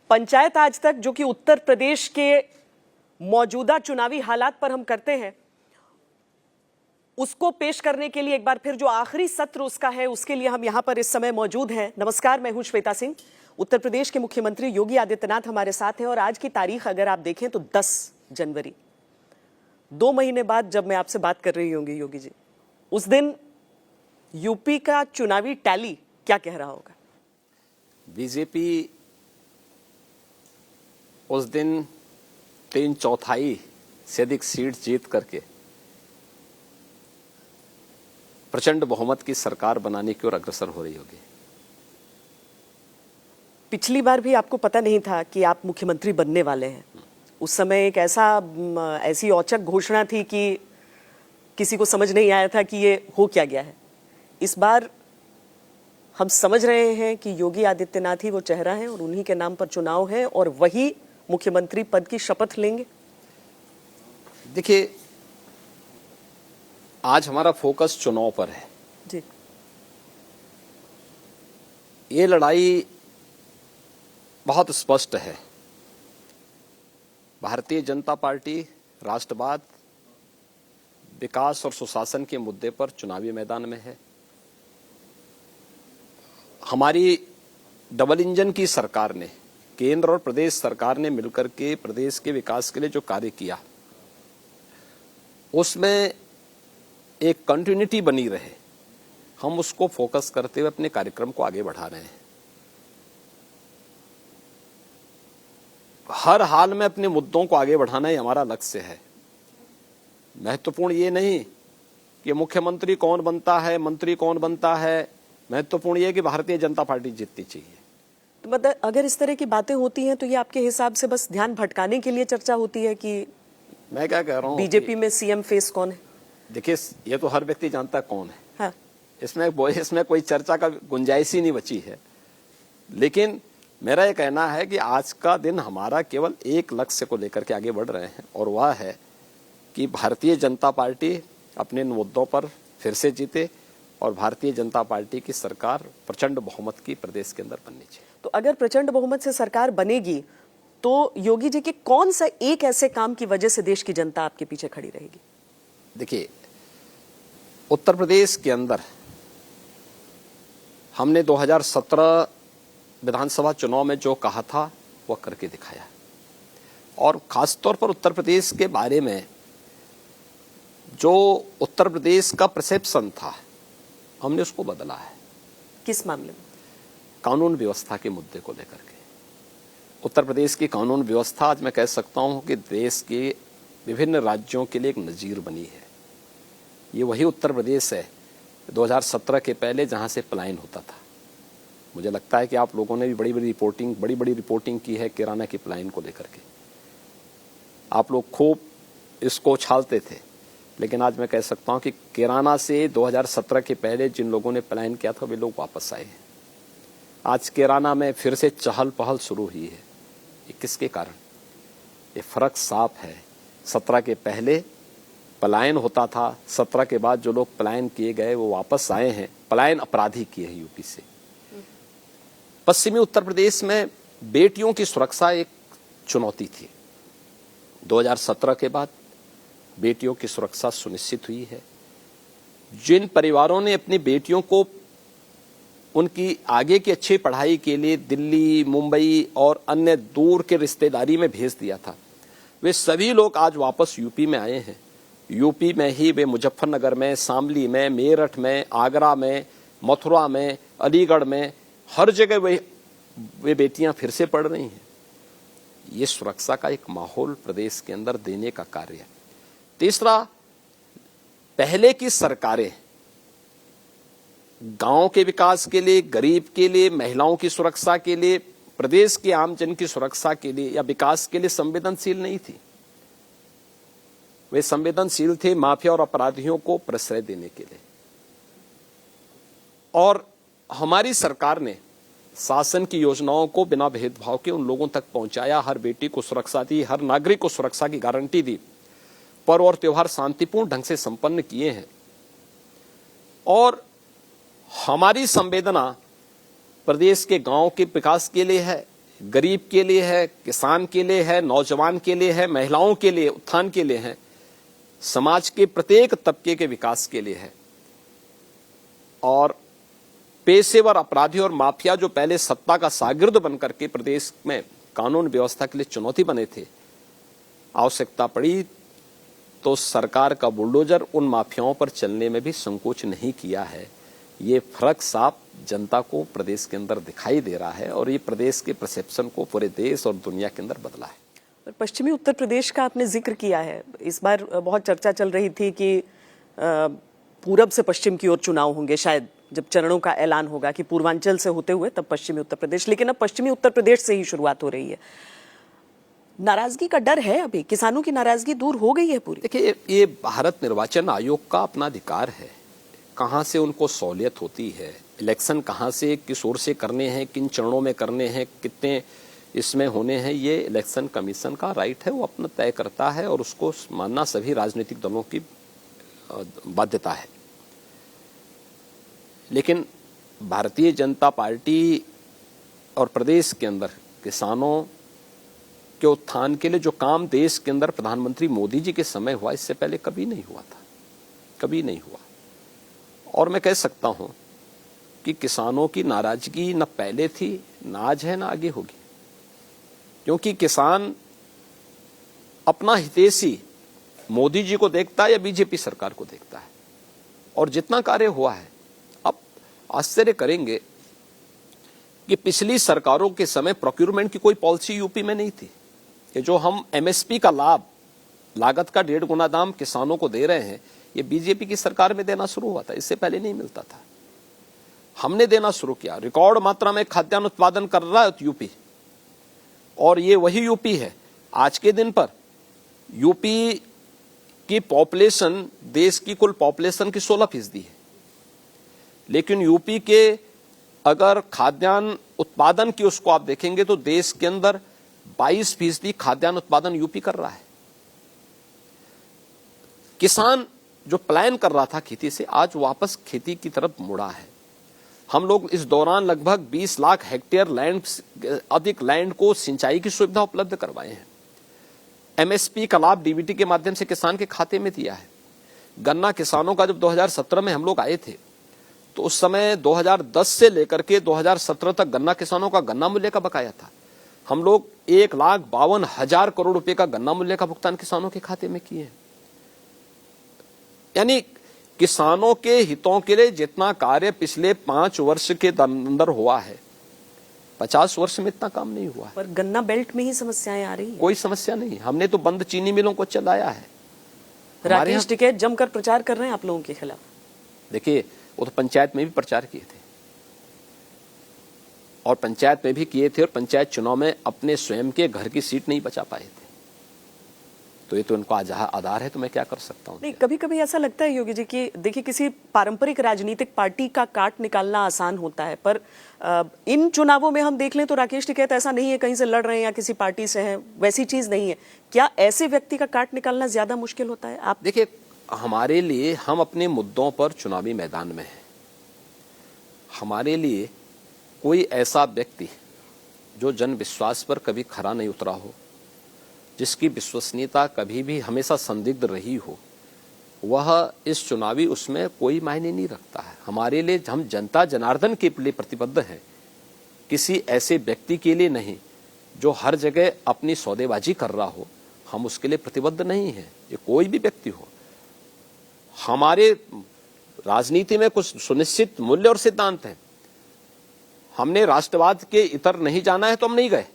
पंचायत आज तक, जो कि उत्तर प्रदेश के मौजूदा चुनावी हालात पर हम करते हैं, उसको पेश करने के लिए एक बार फिर जो आखिरी सत्र उसका है, उसके लिए हम यहां पर इस समय मौजूद हैं। नमस्कार, मैं हूं श्वेता सिंह। उत्तर प्रदेश के मुख्यमंत्री योगी आदित्यनाथ हमारे साथ हैं और आज की तारीख अगर आप देखें तो 10 जनवरी, 2 महीने बाद जब मैं आपसे बात कर रही होंगी योगी जी, उस दिन यूपी का चुनावी टैली क्या कह रहा होगा? बीजेपी उस दिन 3/4 से अधिक सीट जीत करके प्रचंड बहुमत की सरकार बनाने की ओर अग्रसर हो रही होगी। पिछली बार भी आपको पता नहीं था कि आप मुख्यमंत्री बनने वाले हैं। उस समय एक ऐसी औचक घोषणा थी कि किसी को समझ नहीं आया था कि ये हो क्या गया है। इस बार हम समझ रहे हैं कि योगी आदित्यनाथ ही वो चेहरा है और उन्हीं के नाम पर चुनाव है और वही मुख्यमंत्री पद की शपथ लेंगे। देखिए, आज हमारा फोकस चुनाव पर है जी। ये लड़ाई बहुत स्पष्ट है। भारतीय जनता पार्टी राष्ट्रवाद, विकास और सुशासन के मुद्दे पर चुनावी मैदान में है। हमारी डबल इंजन की सरकार ने, केंद्र और प्रदेश सरकार ने मिलकर के प्रदेश के विकास के लिए जो कार्य किया, उसमें एक कंटिन्यूटी बनी रहे, हम उसको फोकस करते हुए अपने कार्यक्रम को आगे बढ़ा रहे हैं। हर हाल में अपने मुद्दों को आगे बढ़ाना ही हमारा लक्ष्य है। महत्वपूर्ण ये नहीं कि मुख्यमंत्री कौन बनता है, मंत्री कौन बनता है, महत्वपूर्ण ये कि भारतीय जनता पार्टी जीतनी चाहिए। तो मतलब अगर इस तरह की बातें होती हैं तो ये आपके हिसाब से बस ध्यान भटकाने के लिए चर्चा होती है कि मैं क्या कह रहा हूँ, बीजेपी में सीएम फेस कौन है? देखिए, ये तो हर व्यक्ति जानता है कौन है। हाँ। इसमें कोई चर्चा का गुंजाइश ही नहीं बची है। लेकिन मेरा ये कहना है कि आज का दिन हमारा केवल एक लक्ष्य को लेकर के आगे बढ़ रहे हैं और वह है कि भारतीय जनता पार्टी अपने मुद्दों पर फिर से जीते और भारतीय जनता पार्टी की सरकार प्रचंड बहुमत की प्रदेश के अंदर बननी चाहिए। तो अगर प्रचंड बहुमत से सरकार बनेगी तो योगी जी के कौन सा एक ऐसे काम की वजह से देश की जनता आपके पीछे खड़ी रहेगी? देखिए, उत्तर प्रदेश के अंदर हमने 2017 विधानसभा चुनाव में जो कहा था वह करके दिखाया और खासतौर पर उत्तर प्रदेश के बारे में जो उत्तर प्रदेश का परसेप्शन था, हमने उसको बदला है। किस मामले में? कानून व्यवस्था के मुद्दे को लेकर के। उत्तर प्रदेश की कानून व्यवस्था आज मैं कह सकता हूं कि देश के विभिन्न राज्यों के लिए एक नजीर बनी है। ये वही उत्तर प्रदेश है 2017 के पहले जहां से पलायन होता था। मुझे लगता है कि आप लोगों ने भी बड़ी बड़ी रिपोर्टिंग की है किराना की पलायन को लेकर के। आप लोग खूब इसको उछालते थे, लेकिन आज मैं कह सकता हूं कि किराना से 2017 के पहले जिन लोगों ने पलायन किया था वे लोग वापस आए हैं। आज किराना में फिर से चहल पहल शुरू हुई है। ये किसके कारण? ये फर्क साफ है। 17 के पहले पलायन होता था, 17 के बाद जो लोग पलायन किए गए वो वापस आए हैं। पलायन अपराधी किए हैं यूपी से। पश्चिमी उत्तर प्रदेश में बेटियों की सुरक्षा एक चुनौती थी। 2017 के बाद बेटियों की सुरक्षा सुनिश्चित हुई है। जिन परिवारों ने अपनी बेटियों को उनकी आगे की अच्छी पढ़ाई के लिए दिल्ली, मुंबई और अन्य दूर के रिश्तेदारी में भेज दिया था, वे सभी लोग आज वापस यूपी में आए हैं। यूपी में ही वे मुजफ्फरनगर में, शामली में, मेरठ में, आगरा में, मथुरा में, अलीगढ़ में, हर जगह वे बेटियां फिर से पढ़ रही हैं। ये सुरक्षा का एक माहौल प्रदेश के अंदर देने का कार्य है। तीसरा, पहले की सरकारें गांव के विकास के लिए, गरीब के लिए, महिलाओं की सुरक्षा के लिए, प्रदेश के आमजन की सुरक्षा के लिए या विकास के लिए संवेदनशील नहीं थी। वे संवेदनशील थे माफिया और अपराधियों को प्रश्रय देने के लिए। और हमारी सरकार ने शासन की योजनाओं को बिना भेदभाव के उन लोगों तक पहुंचाया। हर बेटी को सुरक्षा दी, हर नागरिक को सुरक्षा की गारंटी दी। पर्व और त्योहार शांतिपूर्ण ढंग से संपन्न किए हैं और हमारी संवेदना प्रदेश के गांव के विकास के लिए है, गरीब के लिए है, किसान के लिए है, नौजवान के लिए है, महिलाओं के लिए, उत्थान के लिए है, समाज के प्रत्येक तबके के विकास के लिए है। और पेशेवर अपराधी और माफिया जो पहले सत्ता का शागिर्द बनकर के प्रदेश में कानून व्यवस्था के लिए चुनौती बने थे, आवश्यकता पड़ी तो सरकार का बुलडोजर उन माफियाओं पर चलने में भी संकोच नहीं किया है। ये फर्क साफ जनता को प्रदेश के अंदर दिखाई दे रहा है और ये प्रदेश के परसेप्शन को पूरे देश और दुनिया के अंदर बदला है। पश्चिमी उत्तर प्रदेश का आपने जिक्र किया है। इस बार बहुत चर्चा चल रही थी कि पूरब से पश्चिम की ओर चुनाव होंगे, शायद जब चरणों का ऐलान होगा कि पूर्वांचल से होते हुए तब पश्चिमी उत्तर प्रदेश, लेकिन अब पश्चिमी उत्तर प्रदेश से ही शुरुआत हो रही है। नाराजगी का डर है, अभी किसानों की नाराजगी दूर हो गई है पूरी? देखिए, ये भारत निर्वाचन आयोग का अपना अधिकार है, कहाँ से उनको सहूलियत होती है, इलेक्शन कहाँ से किस ओर से करने हैं, किन चरणों में करने हैं, कितने इसमें होने हैं, ये इलेक्शन कमीशन का राइट है, वो अपना तय करता है और उसको मानना सभी राजनीतिक दलों की बाध्यता है। लेकिन भारतीय जनता पार्टी और प्रदेश के अंदर किसानों के उत्थान के लिए जो काम देश के अंदर प्रधानमंत्री मोदी जी के समय हुआ, इससे पहले कभी नहीं हुआ था, कभी नहीं हुआ। और मैं कह सकता हूं कि किसानों की नाराजगी न पहले थी, न आज है, न आगे होगी, क्योंकि किसान अपना हितैषी मोदी जी को देखता है या बीजेपी सरकार को देखता है। और जितना कार्य हुआ है, अब आश्चर्य करेंगे कि पिछली सरकारों के समय प्रोक्यूरमेंट की कोई पॉलिसी यूपी में नहीं थी कि जो हम एमएसपी का लाभ, लागत का 1.5 गुना दाम किसानों को दे रहे हैं, ये बीजेपी की सरकार में देना शुरू हुआ था, इससे पहले नहीं मिलता था। हमने देना शुरू किया, रिकॉर्ड मात्रा में खाद्यान्न उत्पादन कर रहा है यूपी, और ये वही यूपी है आज के दिन पर यूपी की पॉपुलेशन देश की कुल पॉपुलेशन की 16% है, लेकिन यूपी के अगर खाद्यान्न उत्पादन की उसको आप देखेंगे तो देश के अंदर 22% खाद्यान्न उत्पादन यूपी कर रहा है। किसान जो प्लान कर रहा था खेती से, आज वापस खेती की तरफ मुड़ा है। हम लोग इस दौरान लगभग 20 लाख हेक्टेयर लैंड, अधिक लैंड को सिंचाई की सुविधा उपलब्ध करवाए हैं। एमएसपी का लाभ डीबीटी के माध्यम से किसान के खाते में दिया है। गन्ना किसानों का जब 2017 में हम लोग आए थे तो उस समय 2010 से लेकर के 2017 तक गन्ना किसानों का गन्ना मूल्य का बकाया था। हम लोग 1,52,000 करोड़ रुपए का गन्ना मूल्य का भुगतान किसानों के खाते में किए। यानी किसानों के हितों के लिए जितना कार्य पिछले 5 वर्ष के अंदर हुआ है, 50 वर्ष में इतना काम नहीं हुआ है। पर गन्ना बेल्ट में ही समस्याएं आ रही है। कोई समस्या नहीं, हमने तो बंद चीनी मिलों को चलाया है। राकेश टिकैत जमकर प्रचार कर रहे हैं आप लोगों के खिलाफ। देखिए, वो तो पंचायत में भी प्रचार किए थे और पंचायत में भी किए थे, और पंचायत चुनाव में अपने स्वयं के घर की सीट नहीं बचा पाए थे। तो ये तो उनको आधार है, तो मैं क्या कर सकता हूँ। नहीं, कभी कभी ऐसा लगता है योगी जी कि देखिए, किसी पारंपरिक राजनीतिक पार्टी का काट निकालना आसान होता है, पर इन चुनावों में हम देख लें तो राकेश टिकैत ऐसा नहीं है कहीं से लड़ रहे हैं या किसी पार्टी से हैं, वैसी चीज नहीं है। क्या ऐसे व्यक्ति का काट निकालना ज्यादा मुश्किल होता है? आप देखिए, हमारे लिए, हम अपने मुद्दों पर चुनावी मैदान में हैं। हमारे लिए कोई ऐसा व्यक्ति जो जन विश्वास पर कभी खरा नहीं उतरा हो, जिसकी विश्वसनीयता कभी भी हमेशा संदिग्ध रही हो, वह इस चुनावी उसमें कोई मायने नहीं रखता है। हमारे लिए, हम जनता जनार्दन के लिए प्रतिबद्ध हैं, किसी ऐसे व्यक्ति के लिए नहीं जो हर जगह अपनी सौदेबाजी कर रहा हो। हम उसके लिए प्रतिबद्ध नहीं हैं, ये कोई भी व्यक्ति हो। हमारे राजनीति में कुछ सुनिश्चित मूल्य और सिद्धांत हैं। हमने राष्ट्रवाद के इतर नहीं जाना है तो हम नहीं गए।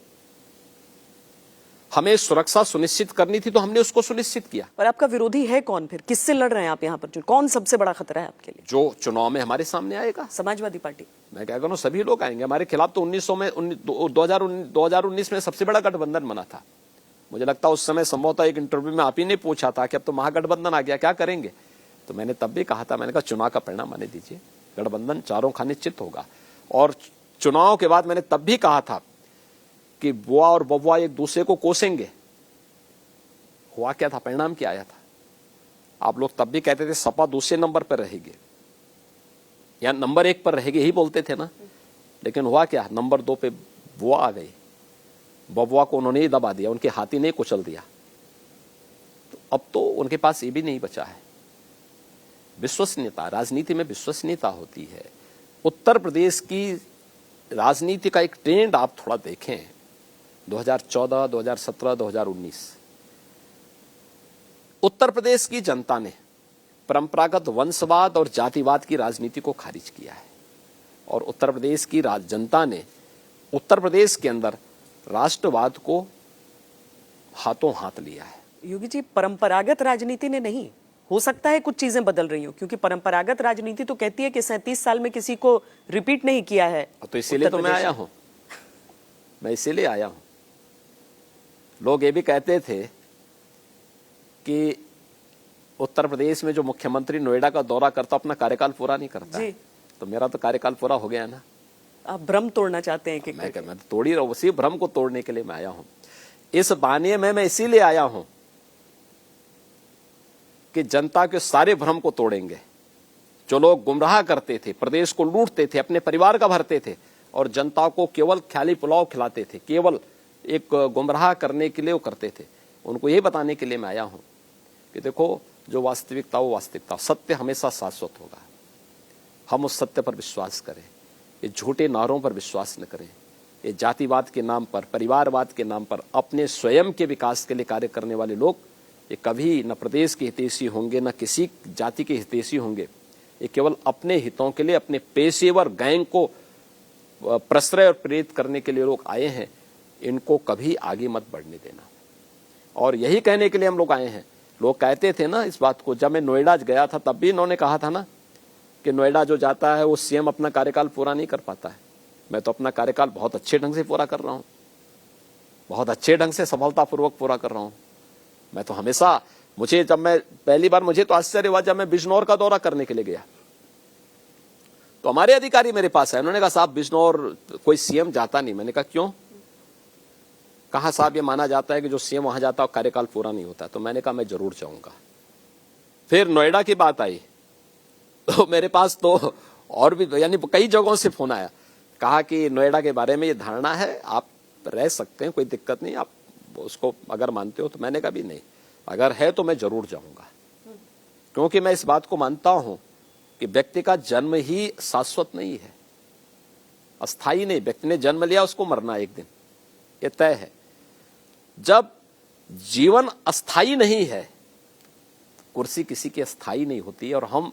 हमें सुरक्षा सुनिश्चित करनी थी तो हमने उसको सुनिश्चित किया। पर आपका विरोधी है कौन फिर? किससे लड़ रहे हैं आप यहाँ पर? कौन सबसे बड़ा खतरा है आपके लिए? जो चुनाव में हमारे सामने आएगा, समाजवादी पार्टी। मैं क्या कहूँ, सभी लोग आएंगे हमारे खिलाफ। तो 2019 में सबसे बड़ा गठबंधन बना था। मुझे लगता है उस समय संभवतः एक इंटरव्यू में आप ही ने पूछा था कि अब तो महागठबंधन आ गया, क्या करेंगे? तो मैंने तब भी कहा था, मैंने कहा चुनाव का परिणाम आने दीजिए, गठबंधन चारों का निश्चित होगा। और चुनाव के बाद मैंने तब भी कहा था कि बुआ और बबुआ एक दूसरे को कोसेंगे। हुआ क्या था? परिणाम क्या आया था? आप लोग तब भी कहते थे सपा दूसरे नंबर पर रहेगी या नंबर 1 पर रहेगी, यही बोलते थे ना। लेकिन हुआ क्या? नंबर 2 पे बुआ आ गई बबुआ को उन्होंने ही दबा दिया, उनके हाथी ने कुचल दिया। तो अब तो उनके पास ये भी नहीं बचा है। विश्वसनीयता, राजनीति में विश्वसनीयता होती है। उत्तर प्रदेश की राजनीति का एक ट्रेंड आप थोड़ा देखें, 2014, 2017, 2019, उत्तर प्रदेश की जनता ने परंपरागत वंशवाद और जातिवाद की राजनीति को खारिज किया है और उत्तर प्रदेश की जनता ने उत्तर प्रदेश के अंदर राष्ट्रवाद को हाथों हाथ लिया है। योगी जी, परंपरागत राजनीति ने नहीं, हो सकता है कुछ चीजें बदल रही हो, क्योंकि परंपरागत राजनीति तो कहती है कि 37 साल में किसी को रिपीट नहीं किया है। तो इसीलिए तो मैं आया हूं, मैं इसीलिए आया हूं। लोग ये भी कहते थे कि उत्तर प्रदेश में जो मुख्यमंत्री नोएडा का दौरा करता अपना कार्यकाल पूरा नहीं करता है। तो मेरा तो कार्यकाल पूरा हो गया ना। आप भ्रम तोड़ना चाहते हैं कि? मैं तो तोड़ ही रहा हूं, उसी भ्रम को तोड़ने के लिए मैं आया हूं। इस बहाने में मैं इसीलिए आया हूं कि जनता के सारे भ्रम को तोड़ेंगे। जो लोग गुमराह करते थे, प्रदेश को लूटते थे, अपने परिवार का भरते थे और जनता को केवल ख्याली पुलाव खिलाते थे, केवल एक गुमराह करने के लिए वो करते थे, उनको ये बताने के लिए मैं आया हूं कि देखो, जो वास्तविकता वो वास्तविकता, सत्य हमेशा शाश्वत होगा। हम उस सत्य पर विश्वास करें, ये झूठे नारों पर विश्वास न करें। ये जातिवाद के नाम पर, परिवारवाद के नाम पर अपने स्वयं के विकास के लिए कार्य करने वाले लोग, ये कभी न प्रदेश के हितैषी होंगे, न किसी जाति के हितैषी होंगे। ये केवल अपने हितों के लिए, अपने पेशेवर गैंग को प्रश्रय और प्रेरित करने के लिए लोग आए हैं। इनको कभी आगे मत बढ़ने देना। और यही कहने के लिए हम लोग आए हैं। लोग कहते थे ना इस बात को, जब मैं नोएडा गया था तब भी इन्होंने कहा था ना कि नोएडा जो जाता है वो सीएम अपना कार्यकाल पूरा नहीं कर पाता है। मैं तो अपना कार्यकाल बहुत अच्छे ढंग से पूरा कर रहा हूं, बहुत अच्छे ढंग से सफलतापूर्वक पूरा कर रहा हूं। मैं तो हमेशा, मुझे जब मैं पहली बार, मुझे तो आश्चर्य हुआ जब मैं बिजनौर का दौरा करने के लिए गया, तो हमारे अधिकारी मेरे पास है, उन्होंने कहा साहब बिजनौर कोई सीएम जाता नहीं। मैंने कहा क्यों? कहा साहब ये माना जाता है कि जो सीएम वहां जाता है कार्यकाल पूरा नहीं होता। तो मैंने कहा मैं जरूर जाऊंगा। फिर नोएडा की बात आई तो मेरे पास तो और भी, यानी कई जगहों से फोन आया, कहा कि नोएडा के बारे में ये धारणा है, आप रह सकते हैं, कोई दिक्कत नहीं, आप उसको अगर मानते हो। तो मैंने कहा भी नहीं, अगर है तो मैं जरूर जाऊंगा, क्योंकि मैं इस बात को मानता हूं कि व्यक्ति का जन्म ही शाश्वत नहीं है, अस्थायी नहीं। व्यक्ति ने जन्म लिया, उसको मरना एक दिन, ये तय है। जब जीवन अस्थायी नहीं है, कुर्सी किसी की अस्थायी नहीं होती, और हम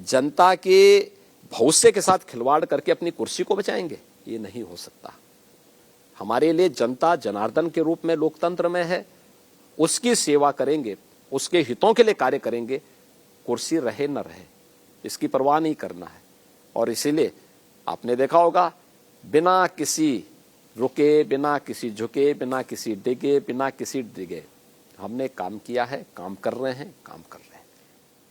जनता के भविष्य के साथ खिलवाड़ करके अपनी कुर्सी को बचाएंगे, ये नहीं हो सकता। हमारे लिए जनता जनार्दन के रूप में लोकतंत्र में है, उसकी सेवा करेंगे, उसके हितों के लिए कार्य करेंगे। कुर्सी रहे न रहे इसकी परवाह नहीं करना है। और इसीलिए आपने देखा होगा, बिना किसी रुके, बिना किसी झुके, बिना किसी डिगे, बिना किसी डिगे हमने काम किया है, काम कर रहे हैं, काम कर रहे हैं।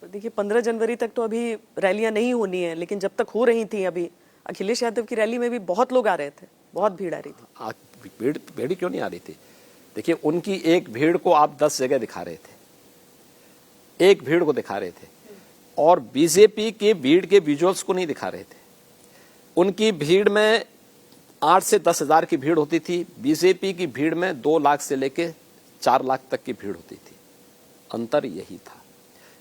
देखिए 15 जनवरी तक तो अभी रैलियां नहीं होनी है, लेकिन जब तक हो रही थी, अभी अखिलेश यादव की रैली में भी बहुत लोग आ रहे थे, बहुत भीड़ आ रही थी। भीड़ क्यों नहीं आ रही थी? देखिए, उनकी एक भीड़ को आप 10 जगह दिखा रहे थे, एक भीड़ को दिखा रहे थे, और बीजेपी के भीड़ के विजुअल्स को नहीं दिखा रहे थे। उनकी भीड़ में 8 से 10 हजार की भीड़ होती थी, बीजेपी की भीड़ में 2 लाख से लेके 4 लाख तक की भीड़ होती थी। अंतर यही था।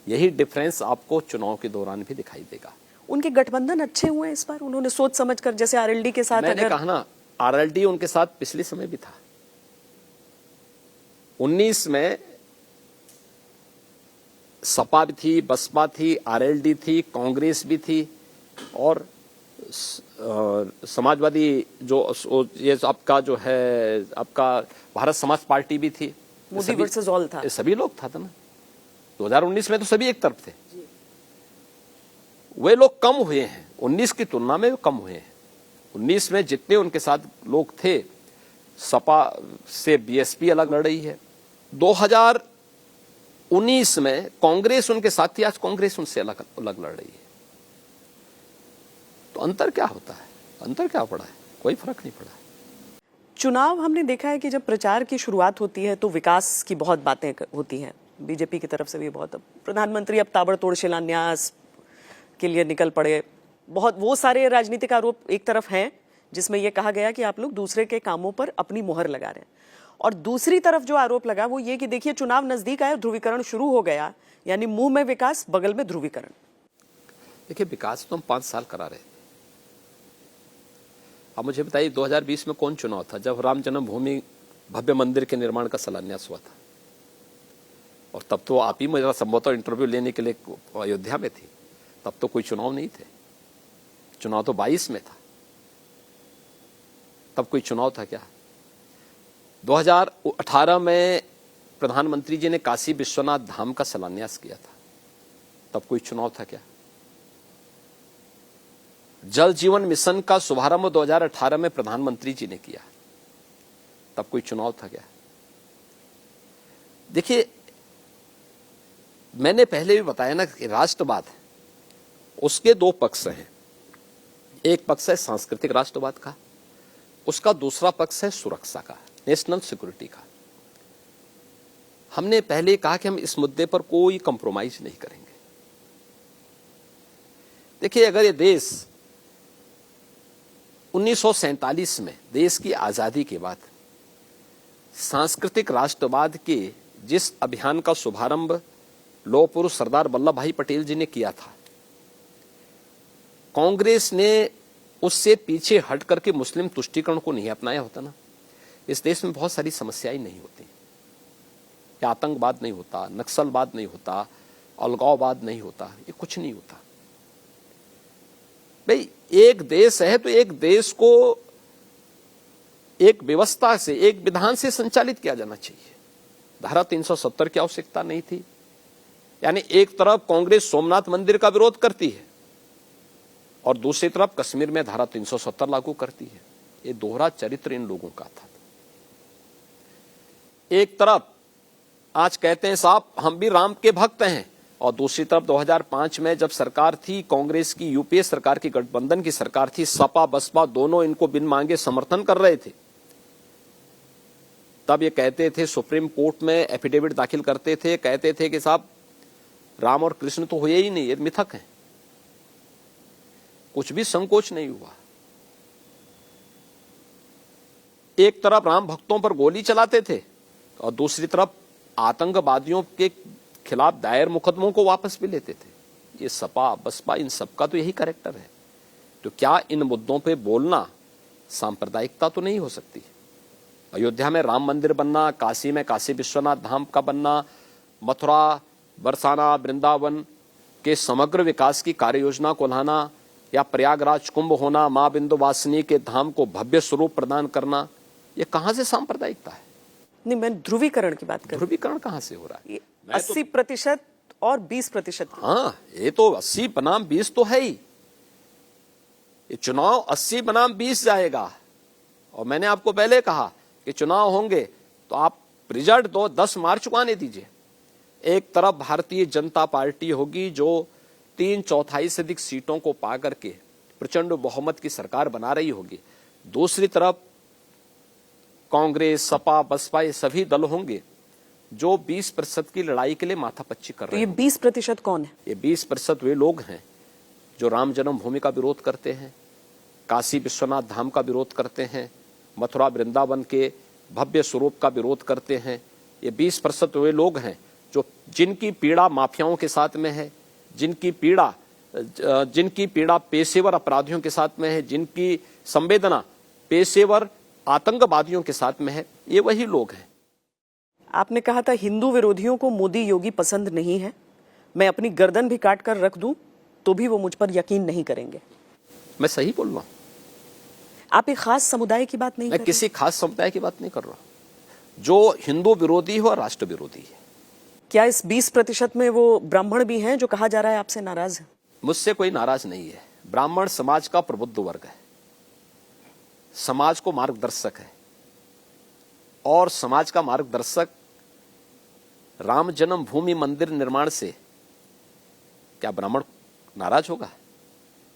यही डिफरेंस आपको चुनाव के दौरान भी दिखाई देगा। उनके गठबंधन अच्छे हुए इस बार, उन्होंने सोच समझकर, जैसे आरएलडी के साथ, मैंने कहा ना, आरएलडी उनके साथ पिछले समय भी था। 19 में सपा भी थी, बसपा थी, आरएलडी थी, कांग्रेस भी थी, और समाजवादी जो ये आपका जो है, आपका भारत समाज पार्टी भी थी, मोदी वर्सेस ऑल था, सभी लोग था ना। 2019 में तो सभी एक तरफ थे। वे लोग कम हुए हैं, 19 की तुलना में कम हुए हैं। 19 में जितने उनके साथ लोग थे, सपा से बीएसपी अलग लड़ रही है। 2019 में कांग्रेस उनके साथ थी, आज कांग्रेस उनसे अलग लड़ रही है। तो अंतर क्या होता है? अंतर क्या पड़ा है? कोई फर्क नहीं पड़ा है। चुनाव हमने देखा है कि जब प्रचार की शुरुआत होती है तो विकास की बहुत बातें होती हैं, बीजेपी की तरफ से भी बहुत। प्रधानमंत्री अब ताबड़तोड़ शिलान्यास के लिए निकल पड़े, बहुत वो सारे राजनीतिक आरोप एक तरफ हैं, जिसमें यह कहा गया कि आप लोग दूसरे के कामों पर अपनी मुहर लगा रहे हैं। और दूसरी तरफ जो आरोप लगा वो ये कि देखिए चुनाव नजदीक आए, ध्रुवीकरण शुरू हो गया, यानी मुंह में विकास, बगल में ध्रुवीकरण। देखिए, विकास तो हम 5 साल करा रहे थे। अब मुझे बताइए 2020 में कौन चुनाव था, जब राम जन्मभूमि भव्य मंदिर के निर्माण का शिलान्यास हुआ था, और तब तो आप ही मेरा संभवतः इंटरव्यू लेने के लिए अयोध्या में थी। तब तो कोई चुनाव नहीं थे, चुनाव तो 22 में था। तब कोई चुनाव था क्या? 2018 में प्रधानमंत्री जी ने काशी विश्वनाथ धाम का शिलान्यास किया था, तब कोई चुनाव था क्या? जल जीवन मिशन का शुभारंभ 2018 में प्रधानमंत्री जी ने किया, तब कोई चुनाव था क्या? देखिए, मैंने पहले भी बताया ना कि राष्ट्रवाद उसके 2 पक्ष हैं। एक पक्ष है सांस्कृतिक राष्ट्रवाद का, उसका दूसरा पक्ष है सुरक्षा का, नेशनल सिक्योरिटी का। हमने पहले कहा कि हम इस मुद्दे पर कोई कंप्रोमाइज नहीं करेंगे। देखिए, अगर ये देश 1947 में देश की आजादी के बाद सांस्कृतिक राष्ट्रवाद के जिस अभियान का शुभारंभ लौह पुरुष सरदार वल्लभ भाई पटेल जी ने किया था, कांग्रेस ने उससे पीछे हट करके मुस्लिम तुष्टीकरण को नहीं अपनाया होता ना, इस देश में बहुत सारी समस्याएं नहीं होती। या आतंकवाद नहीं होता, नक्सलवाद नहीं होता, अलगाववाद नहीं होता, ये कुछ नहीं होता। भाई, एक देश है तो एक देश को एक व्यवस्था से, एक विधान से संचालित किया जाना चाहिए। धारा 370 की आवश्यकता नहीं थी। यानी एक तरफ कांग्रेस सोमनाथ मंदिर का विरोध करती है और दूसरी तरफ कश्मीर में धारा 370 लागू करती है। ये दोहरा चरित्र इन लोगों का था। एक तरफ आज कहते हैं साहब हम भी राम के भक्त हैं, और दूसरी तरफ 2005 में जब सरकार थी कांग्रेस की, यूपीए सरकार की, गठबंधन की सरकार थी, सपा बसपा दोनों इनको बिन मांगे समर्थन कर रहे थे। तब ये कहते थे, सुप्रीम कोर्ट में एफिडेविट दाखिल करते थे, कहते थे कि साहब राम और कृष्ण तो हुए ही नहीं, ये मिथक हैं। कुछ भी संकोच नहीं हुआ। एक तरफ राम भक्तों पर गोली चलाते थे और दूसरी तरफ आतंकवादियों के खिलाफ दायर मुकदमों को वापस भी लेते थे। ये सपा बसपा इन सबका तो यही कैरेक्टर है। तो क्या इन मुद्दों पे बोलना सांप्रदायिकता तो नहीं हो सकती? अयोध्या में राम मंदिर बनना, काशी में काशी विश्वनाथ धाम का बनना, मथुरा, बरसाना, वृंदावन के समग्र विकास की कार्य योजना को लाना, या प्रयागराज कुंभ होना, मां बिंदुवासिनी के धाम को भव्य स्वरूप प्रदान करना, ये कहां से सांप्रदायिकता है? नहीं, मैं ध्रुवीकरण की बात कर रही हूं। ध्रुवीकरण कहां से हो रहा है? 80% और 20%। हाँ, ये तो 80 बनाम 20 तो है ही। ये चुनाव 80 बनाम 20 जाएगा। और मैंने आपको पहले कहा कि चुनाव होंगे तो आप रिजल्ट दो, 10 मार्च को आने दीजिए। एक तरफ भारतीय जनता पार्टी होगी जो 3/4 से अधिक सीटों को पा करके प्रचंड बहुमत की सरकार बना रही होगी, दूसरी तरफ कांग्रेस, सपा, बसपा ये सभी दल होंगे जो 20% की लड़ाई के लिए माथापच्ची कर रहे हैं। तो ये 20% कौन है? ये 20% वे लोग हैं जो राम जन्मभूमि का विरोध करते हैं, काशी विश्वनाथ धाम का विरोध करते हैं, मथुरा वृंदावन के भव्य स्वरूप का विरोध करते हैं। ये 20% वे लोग हैं जो जिनकी पीड़ा माफियाओं के साथ में है, जिनकी पीड़ा पेशेवर अपराधियों के साथ में है, जिनकी संवेदना पेशेवर आतंकवादियों के साथ में है, ये वही लोग हैं। आपने कहा था हिंदू विरोधियों को मोदी योगी पसंद नहीं है, मैं अपनी गर्दन भी काट कर रख दूं तो भी वो मुझ पर यकीन नहीं करेंगे। मैं सही बोल रहा हूं? आप एक खास समुदाय की बात नहीं कर मैं रहे? किसी खास समुदाय की बात नहीं कर रहा। जो हिंदू विरोधी हो और राष्ट्र विरोधी है। क्या इस 20% में वो ब्राह्मण भी हैं जो कहा जा रहा है आपसे नाराज है? मुझसे कोई नाराज नहीं है। ब्राह्मण समाज का प्रबुद्ध वर्ग है, समाज को मार्गदर्शक है, और समाज का मार्गदर्शक राम जन्मभूमि मंदिर निर्माण से क्या ब्राह्मण नाराज होगा?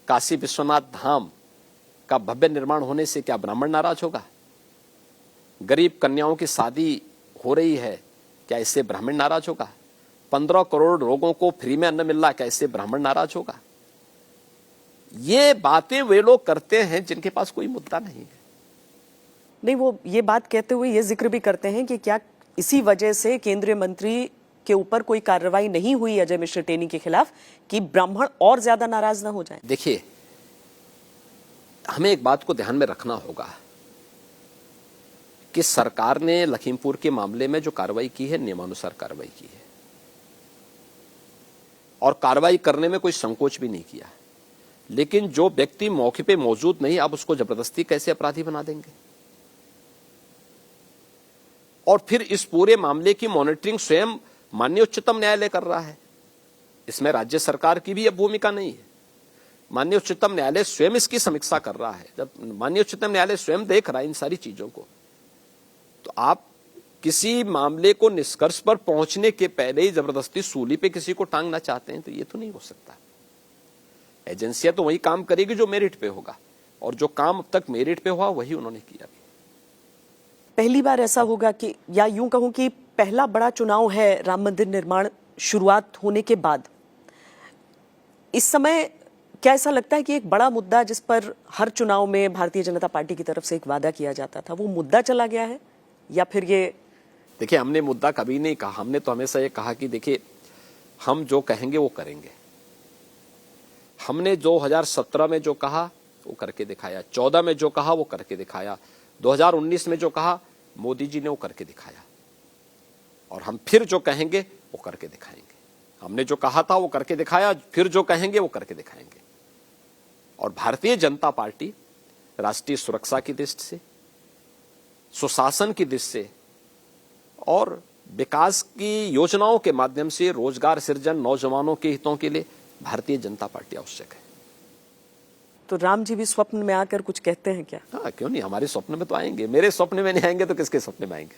काशी विश्वनाथ धाम का भव्य निर्माण होने से क्या ब्राह्मण नाराज होगा? गरीब कन्याओं की शादी हो रही है, क्या इससे ब्राह्मण नाराज होगा? 15 करोड़ लोगों को फ्री में अन्न मिल रहा है, क्या इससे ब्राह्मण नाराज होगा? ये बातें वे लोग करते हैं जिनके पास कोई मुद्दा नहीं है। नहीं, वो ये बात कहते हुए ये जिक्र भी करते हैं कि क्या इसी वजह से केंद्रीय मंत्री के ऊपर कोई कार्रवाई नहीं हुई अजय मिश्र टेनी के खिलाफ कि ब्राह्मण और ज्यादा नाराज ना हो जाएं। देखिए, हमें एक बात को ध्यान में रखना होगा कि सरकार ने लखीमपुर के मामले में जो कार्रवाई की है, नियमानुसार कार्रवाई की है और कार्रवाई करने में कोई संकोच भी नहीं किया। लेकिन जो व्यक्ति मौके पे मौजूद नहीं, आप उसको जबरदस्ती कैसे अपराधी बना देंगे? और फिर इस पूरे मामले की मॉनिटरिंग स्वयं माननीय उच्चतम न्यायालय कर रहा है। इसमें राज्य सरकार की भी अब भूमिका नहीं है। माननीय उच्चतम न्यायालय स्वयं इसकी समीक्षा कर रहा है। जब माननीय उच्चतम न्यायालय स्वयं देख रहा है इन सारी चीजों को, तो आप किसी मामले को निष्कर्ष पर पहुंचने के पहले ही जबरदस्ती सूली पे किसी को टांगना चाहते हैं, तो ये तो नहीं हो सकता। एजेंसियां तो वही काम करेगी जो मेरिट पे होगा, और जो काम अब तक मेरिट पे हुआ वही उन्होंने किया। पहली बार ऐसा होगा कि, या यूं कहूं कि पहला बड़ा चुनाव है राम मंदिर निर्माण शुरुआत होने के बाद। इस समय क्या ऐसा लगता है कि एक बड़ा मुद्दा जिस पर हर चुनाव में भारतीय जनता पार्टी की तरफ से एक वादा किया जाता था, वो मुद्दा चला गया है, या फिर ये? देखिए, हमने मुद्दा कभी नहीं कहा। हमने तो हमेशा ये कहा कि देखिए, हम जो कहेंगे वो करेंगे। हमने 2017 में जो कहा वो करके दिखाया, 14 में जो कहा वो करके दिखाया, 2019 में जो कहा मोदी जी ने वो करके दिखाया, और हम फिर जो कहेंगे वो करके दिखाएंगे। हमने जो कहा था वो करके दिखाया, फिर जो कहेंगे वो करके दिखाएंगे। और भारतीय जनता पार्टी राष्ट्रीय सुरक्षा की दृष्टि से, सुशासन की दृष्टि से और विकास की योजनाओं के माध्यम से रोजगार सृजन, नौजवानों के हितों के लिए भारतीय जनता पार्टी आवश्यक है। तो राम जी भी स्वप्न में आकर कुछ कहते हैं क्या? हाँ, क्यों नहीं, हमारे स्वप्न में तो आएंगे। मेरे स्वप्न में नहीं आएंगे तो किसके स्वप्न में आएंगे?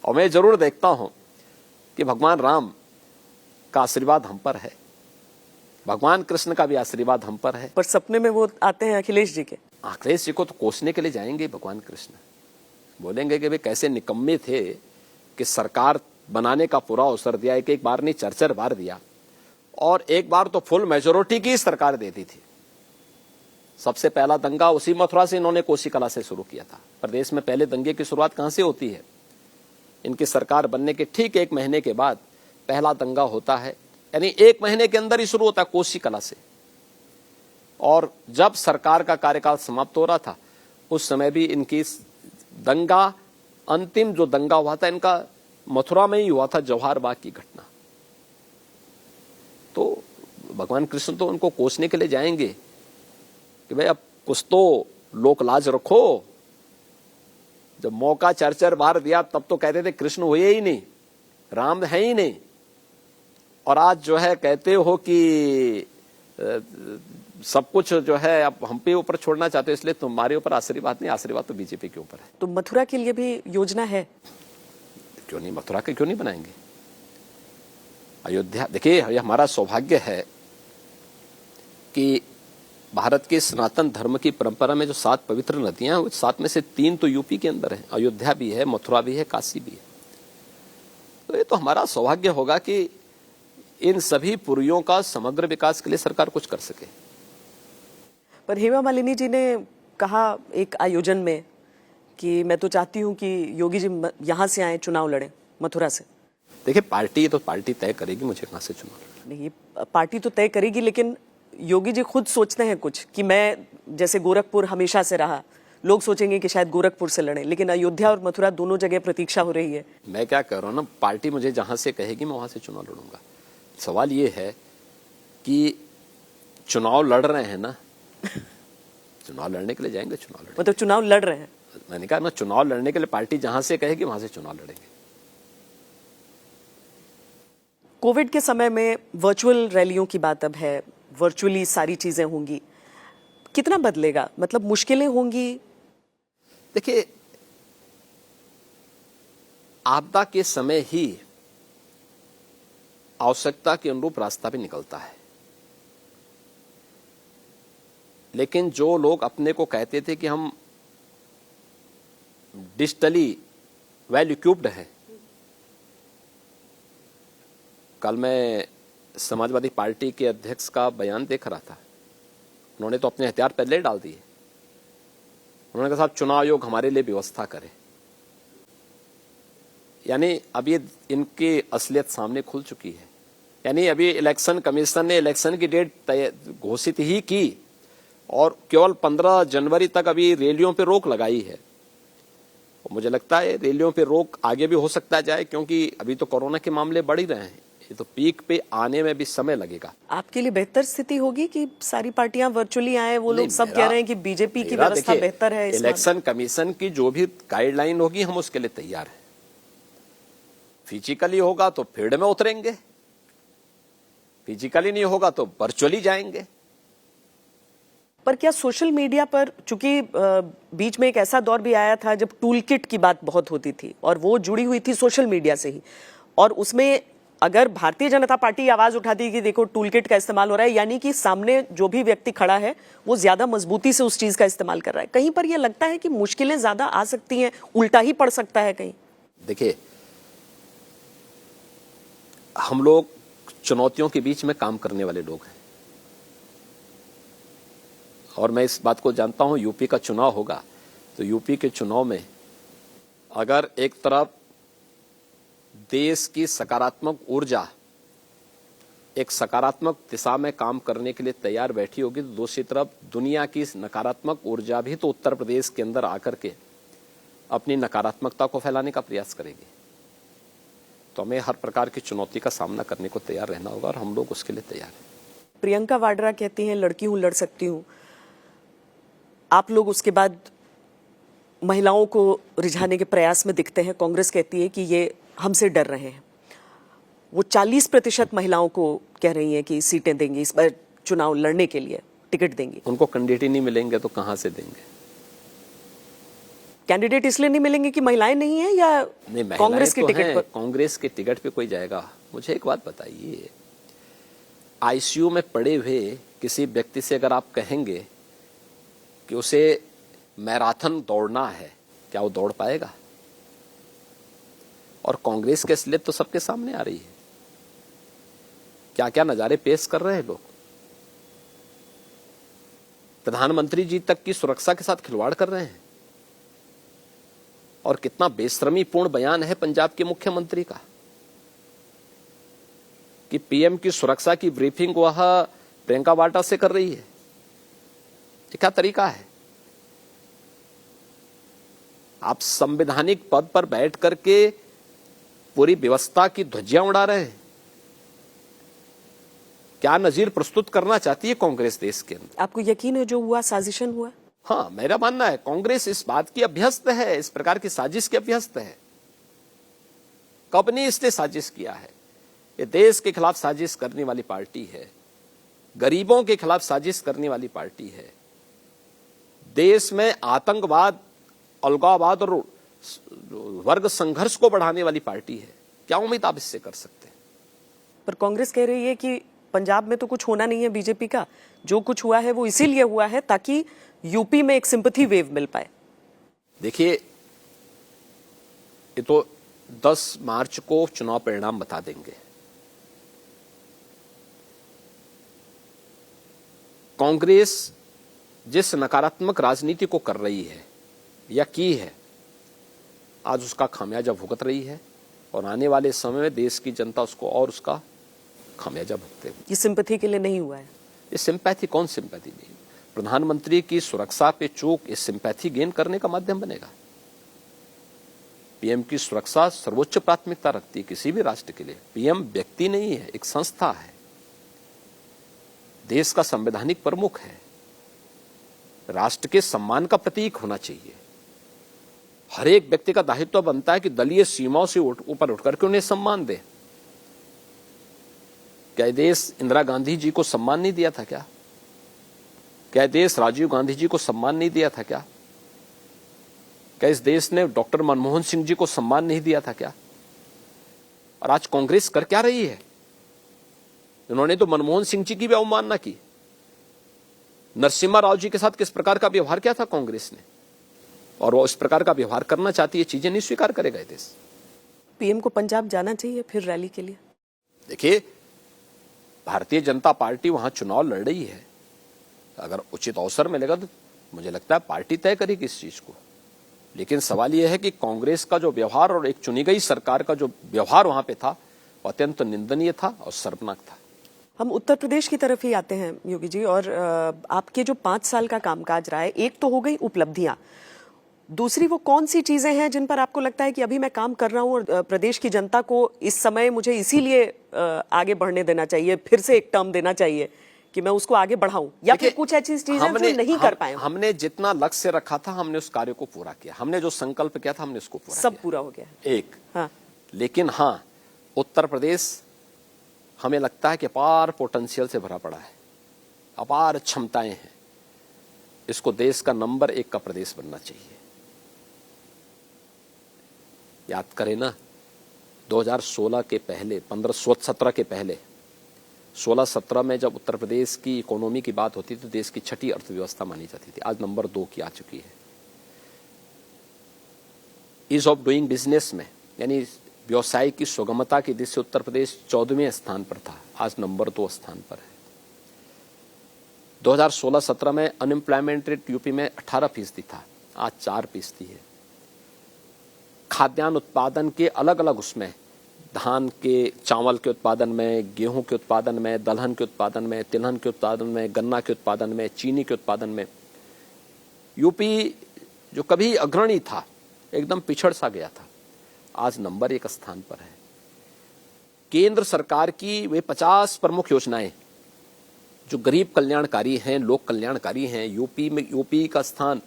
और मैं जरूर देखता हूं कि भगवान राम का आशीर्वाद हम पर है, भगवान कृष्ण का भी आशीर्वाद हम पर है। पर सपने में वो आते हैं अखिलेश जी के। अखिलेश जी को तो कोसने के लिए जाएंगे भगवान कृष्ण। बोलेंगे कि वे कैसे निकम्मे थे कि सरकार बनाने का पूरा अवसर दिया, एक बार नहीं चर बार दिया, और एक बार तो फुल मेजोरिटी की सरकार देती थी। सबसे पहला दंगा उसी मथुरा से इन्होंने कोसी कला से शुरू किया था। प्रदेश में पहले दंगे की शुरुआत कहां से होती है? इनकी सरकार बनने के ठीक 1 महीने के बाद पहला दंगा होता है, यानी 1 महीने के अंदर ही शुरू होता है कोसी कला से। और जब सरकार का कार्यकाल समाप्त हो रहा था उस समय भी इनकी दंगा, अंतिम जो दंगा हुआ था इनका मथुरा में ही हुआ था, जवाहर बाग की घटना। तो भगवान कृष्ण तो उनको कोसने के लिए जाएंगे कि भाई अब कुछ तो लोक लाज रखो। जब मौका चर बार दिया तब तो कहते थे कृष्ण हुए ही नहीं, राम है ही नहीं, और आज जो है कहते हो कि सब कुछ जो है अब हम पे ऊपर छोड़ना चाहते हो, इसलिए तुम्हारे ऊपर आशीर्वाद नहीं, आशीर्वाद तो बीजेपी के ऊपर है। तो मथुरा के लिए भी योजना है? क्यों नहीं, मथुरा के क्यों नहीं बनाएंगे? अयोध्या, देखिए ये हमारा सौभाग्य है कि भारत के सनातन धर्म की परंपरा में जो 7 पवित्र नदियां हैं, 7 में से 3 तो यूपी के अंदर है। अयोध्या भी है, मथुरा भी है, काशी भी है। तो ये तो हमारा सौभाग्य होगा कि इन सभी पुरियों का समग्र विकास के लिए सरकार कुछ कर सके। पर हेमा मालिनी जी ने कहा एक आयोजन में कि मैं तो चाहती हूं कि योगी जी यहां से आए, चुनाव लड़े मथुरा से। देखिए, पार्टी तो पार्टी तय करेगी मुझे कहां से चुनाव लड़ना। नहीं, पार्टी तो तय करेगी, लेकिन योगी जी खुद सोचते हैं कुछ कि मैं जैसे गोरखपुर हमेशा से रहा, लोग सोचेंगे कि शायद गोरखपुर से लड़े, लेकिन अयोध्या और मथुरा दोनों जगह प्रतीक्षा हो रही है। मैं क्या कह रहा हूं ना, पार्टी मुझे जहां से कहेगी मैं वहां से चुनाव लड़ूंगा। सवाल ये है कि चुनाव लड़ रहे हैं ना, चुनाव लड़ने के लिए जाएंगे, चुनाव लड़ेंगे। मतलब चुनाव लड़ रहे हैं? मैंने कहा ना, चुनाव लड़ने के लिए पार्टी जहां से कहेगी वहां से चुनाव लड़ेंगे। कोविड के समय में वर्चुअल रैलियों की बात अब है, वर्चुअली सारी चीजें होंगी, कितना बदलेगा? मतलब मुश्किलें होंगी? देखिए, आपदा के समय ही आवश्यकता के अनुरूप रास्ता भी निकलता है, लेकिन जो लोग अपने को कहते थे कि हम डिजिटली वेल इक्विप्ड हैं, कल मैं समाजवादी पार्टी के अध्यक्ष का बयान देख रहा था। उन्होंने तो अपने हथियार पहले ही डाल दिए। उन्होंने कहा साहब चुनाव आयोग हमारे लिए व्यवस्था करे। यानी अब ये इनकी असलियत सामने खुल चुकी है। यानी अभी इलेक्शन कमीशन ने इलेक्शन की डेट घोषित ही की और केवल 15 जनवरी तक अभी रैलियों पे रोक लगाई है। और मुझे लगता है रैलियों पे रोक आगे भी हो सकता जाए, क्योंकि अभी तो कोरोना के मामले बढ़ ही रहे हैं। ये तो पीक पे आने में भी समय लगेगा। आपके लिए बेहतर स्थिति होगी कि सारी पार्टियां वर्चुअली आए? वो लोग सब कह रहे हैं कि बीजेपी की व्यवस्था बेहतर है। इलेक्शन कमीशन की जो भी गाइडलाइन होगी हम उसके लिए तैयार हैं। फिजिकली होगा तो फील्ड में उतरेंगे, फिजिकली नहीं होगा तो वर्चुअली जाएंगे। पर क्या सोशल मीडिया पर, चूंकि बीच में एक ऐसा दौर भी आया था जब टूल किट की बात बहुत होती थी और वो जुड़ी हुई थी सोशल मीडिया से ही, और उसमें अगर भारतीय जनता पार्टी आवाज उठाती कि देखो टूल किट का इस्तेमाल हो रहा है, यानी कि सामने जो भी व्यक्ति खड़ा है वो ज्यादा मजबूती से उस चीज का इस्तेमाल कर रहा है, कहीं पर यह लगता है कि मुश्किलें ज्यादा आ सकती हैं, उल्टा ही पड़ सकता है कहीं? देखिए, हम लोग चुनौतियों के बीच में काम करने वाले लोग हैं और मैं इस बात को जानता हूं। यूपी का चुनाव होगा तो यूपी के चुनाव में अगर एक तरफ देश की सकारात्मक ऊर्जा एक सकारात्मक दिशा में काम करने के लिए तैयार बैठी होगी, तो दूसरी तरफ दुनिया की नकारात्मक ऊर्जा भी तो उत्तर प्रदेश के अंदर आकर के अपनी नकारात्मकता को फैलाने का प्रयास करेगी। तो हमें हर प्रकार की चुनौती का सामना करने को तैयार रहना होगा और हम लोग उसके लिए तैयार हैं। प्रियंका वाड्रा कहती हैं लड़की हूं, लड़ सकती हूं। आप लोग उसके बाद महिलाओं को रिझाने के प्रयास में दिखते हैं। कांग्रेस कहती है कि ये हमसे डर रहे हैं। वो 40% महिलाओं को कह रही हैं कि सीटें देंगी, इस बार चुनाव लड़ने के लिए टिकट देंगी। उनको कैंडिडेट ही नहीं मिलेंगे तो कहां से देंगे? कैंडिडेट इसलिए नहीं मिलेंगे कि महिलाएं नहीं है या नहीं, कांग्रेस की तो टिकट पर? कांग्रेस के टिकट पे कोई जाएगा? मुझे एक बात बताइए, आईसीयू में पड़े हुए किसी व्यक्ति से अगर आप कहेंगे कि उसे मैराथन दौड़ना है, क्या वो दौड़ पाएगा? और कांग्रेस की असलियत तो सबके सामने आ रही है। क्या क्या नजारे पेश कर रहे हैं लोग। प्रधानमंत्री जी तक की सुरक्षा के साथ खिलवाड़ कर रहे हैं। और कितना बेशर्मीपूर्ण बयान है पंजाब के मुख्यमंत्री का कि पीएम की सुरक्षा की ब्रीफिंग वह प्रियंका वाड्रा से कर रही है। ये क्या तरीका है? आप संवैधानिक पद पर बैठ करके पूरी व्यवस्था की ध्वजियां उड़ा रहे हैं। क्या नजीर प्रस्तुत करना चाहती है कांग्रेस देश के अंदर? आपको यकीन है जो हुआ साजिशन हुआ? हाँ, मेरा मानना है कांग्रेस इस बात की अभ्यस्त है, इस प्रकार की साजिश की अभ्यस्त है। कब ने इसने साजिश किया है? ये देश के खिलाफ साजिश करने वाली पार्टी है, गरीबों के खिलाफ साजिश करने वाली पार्टी है, देश में आतंकवाद, अलगाववाद और वर्ग संघर्ष को बढ़ाने वाली पार्टी है। क्या उम्मीद आप इससे कर सकते हैं? पर कांग्रेस कह रही है कि पंजाब में तो कुछ होना नहीं है बीजेपी का, जो कुछ हुआ है वो इसीलिए हुआ है ताकि यूपी में एक सिंपैथी वेव मिल पाए। देखिए, ये तो 10 मार्च को चुनाव परिणाम बता देंगे। कांग्रेस जिस नकारात्मक राजनीति को कर रही है या की है, आज उसका खामियाजा भुगत रही है और आने वाले समय में देश की जनता उसको और उसका खामियाजा भुगतेगी। ये सिंपैथी के लिए नहीं हुआ है। ये सिंपैथी, कौन सिंपैथी नहीं? प्रधानमंत्री की सुरक्षा पे चूक इस सिंपैथी गेन करने का माध्यम बनेगा। पीएम की सुरक्षा सर्वोच्च प्राथमिकता रखती है किसी भी राष्ट्र के लिए। पीएम व्यक्ति नहीं है, एक संस्था है, देश का संवैधानिक प्रमुख है, राष्ट्र के सम्मान का प्रतीक होना चाहिए। हर एक व्यक्ति का दायित्व बनता है कि दलीय सीमाओं से ऊपर उठकर के उन्हें सम्मान दे। क्या देश इंदिरा गांधी जी को सम्मान नहीं दिया था क्या? क्या देश राजीव गांधी जी को सम्मान नहीं दिया था क्या? क्या इस देश ने डॉक्टर मनमोहन सिंह जी को सम्मान नहीं दिया था क्या? और आज कांग्रेस कर क्या रही है? उन्होंने तो मनमोहन सिंह जी की भी अवमानना की। नरसिम्हा राव जी के साथ किस प्रकार का व्यवहार किया था कांग्रेस ने, और वो इस प्रकार का व्यवहार करना चाहती है, चीजें नहीं स्वीकार करेगा ये देश। पीएम को पंजाब जाना चाहिए फिर रैली के लिए? देखिए, भारतीय जनता पार्टी वहां चुनाव लड़ रही है अगर उचित अवसर मिलेगा तो मुझे लगता है पार्टी तय करेगी इस चीज को। लेकिन सवाल यह है कि कांग्रेस का जो व्यवहार और एक चुनी गई सरकार का जो व्यवहार वहां पे था वो अत्यंत निंदनीय था और शर्मनाक था। हम उत्तर प्रदेश की तरफ ही आते हैं योगी जी, और आपके जो 5 साल का कामकाज रहा है, एक तो हो गई उपलब्धियां, दूसरी वो कौन सी चीजें हैं जिन पर आपको लगता है कि अभी मैं काम कर रहा हूं और प्रदेश की जनता को इस समय मुझे इसीलिए आगे बढ़ने देना चाहिए, फिर से एक टर्म देना चाहिए कि मैं उसको आगे बढ़ाऊं, या फिर कुछ ऐसी चीजें जो नहीं कर पाए? हमने जितना लक्ष्य रखा था हमने उस कार्य को पूरा किया, हमने जो संकल्प किया था हमने उसको पूरा सब किया। पूरा हो गया एक हाँ। लेकिन हाँ, उत्तर प्रदेश हमें लगता है कि अपार पोटेंशियल से भरा पड़ा है, अपार क्षमताएं हैं, इसको देश का नंबर 1 का प्रदेश बनना चाहिए। याद करें ना, 2016 के पहले 15-17 के पहले 16-17 में जब उत्तर प्रदेश की इकोनॉमी की बात होती तो देश की 6ठी अर्थव्यवस्था मानी जाती थी, आज नंबर 2 की आ चुकी है। ईज ऑफ डूइंग बिजनेस में यानी व्यवसाय की सुगमता की दृष्टि से उत्तर प्रदेश 14वें स्थान पर था, आज नंबर 2 स्थान पर है। 2016-17 में अनएम्प्लॉयमेंट रेट यूपी में 18% था, आज 4% है। खाद्यान्न उत्पादन के अलग अलग उसमें धान के, चावल के उत्पादन में, गेहूं के उत्पादन में, दलहन के उत्पादन में, तिलहन के उत्पादन में, गन्ना के उत्पादन में, चीनी के उत्पादन में यूपी जो कभी अग्रणी था एकदम पिछड़ सा गया था, आज नंबर 1 स्थान पर है। केंद्र सरकार की वे 50 प्रमुख योजनाएं जो गरीब कल्याणकारी हैं, लोक कल्याणकारी हैं, यूपी का स्थान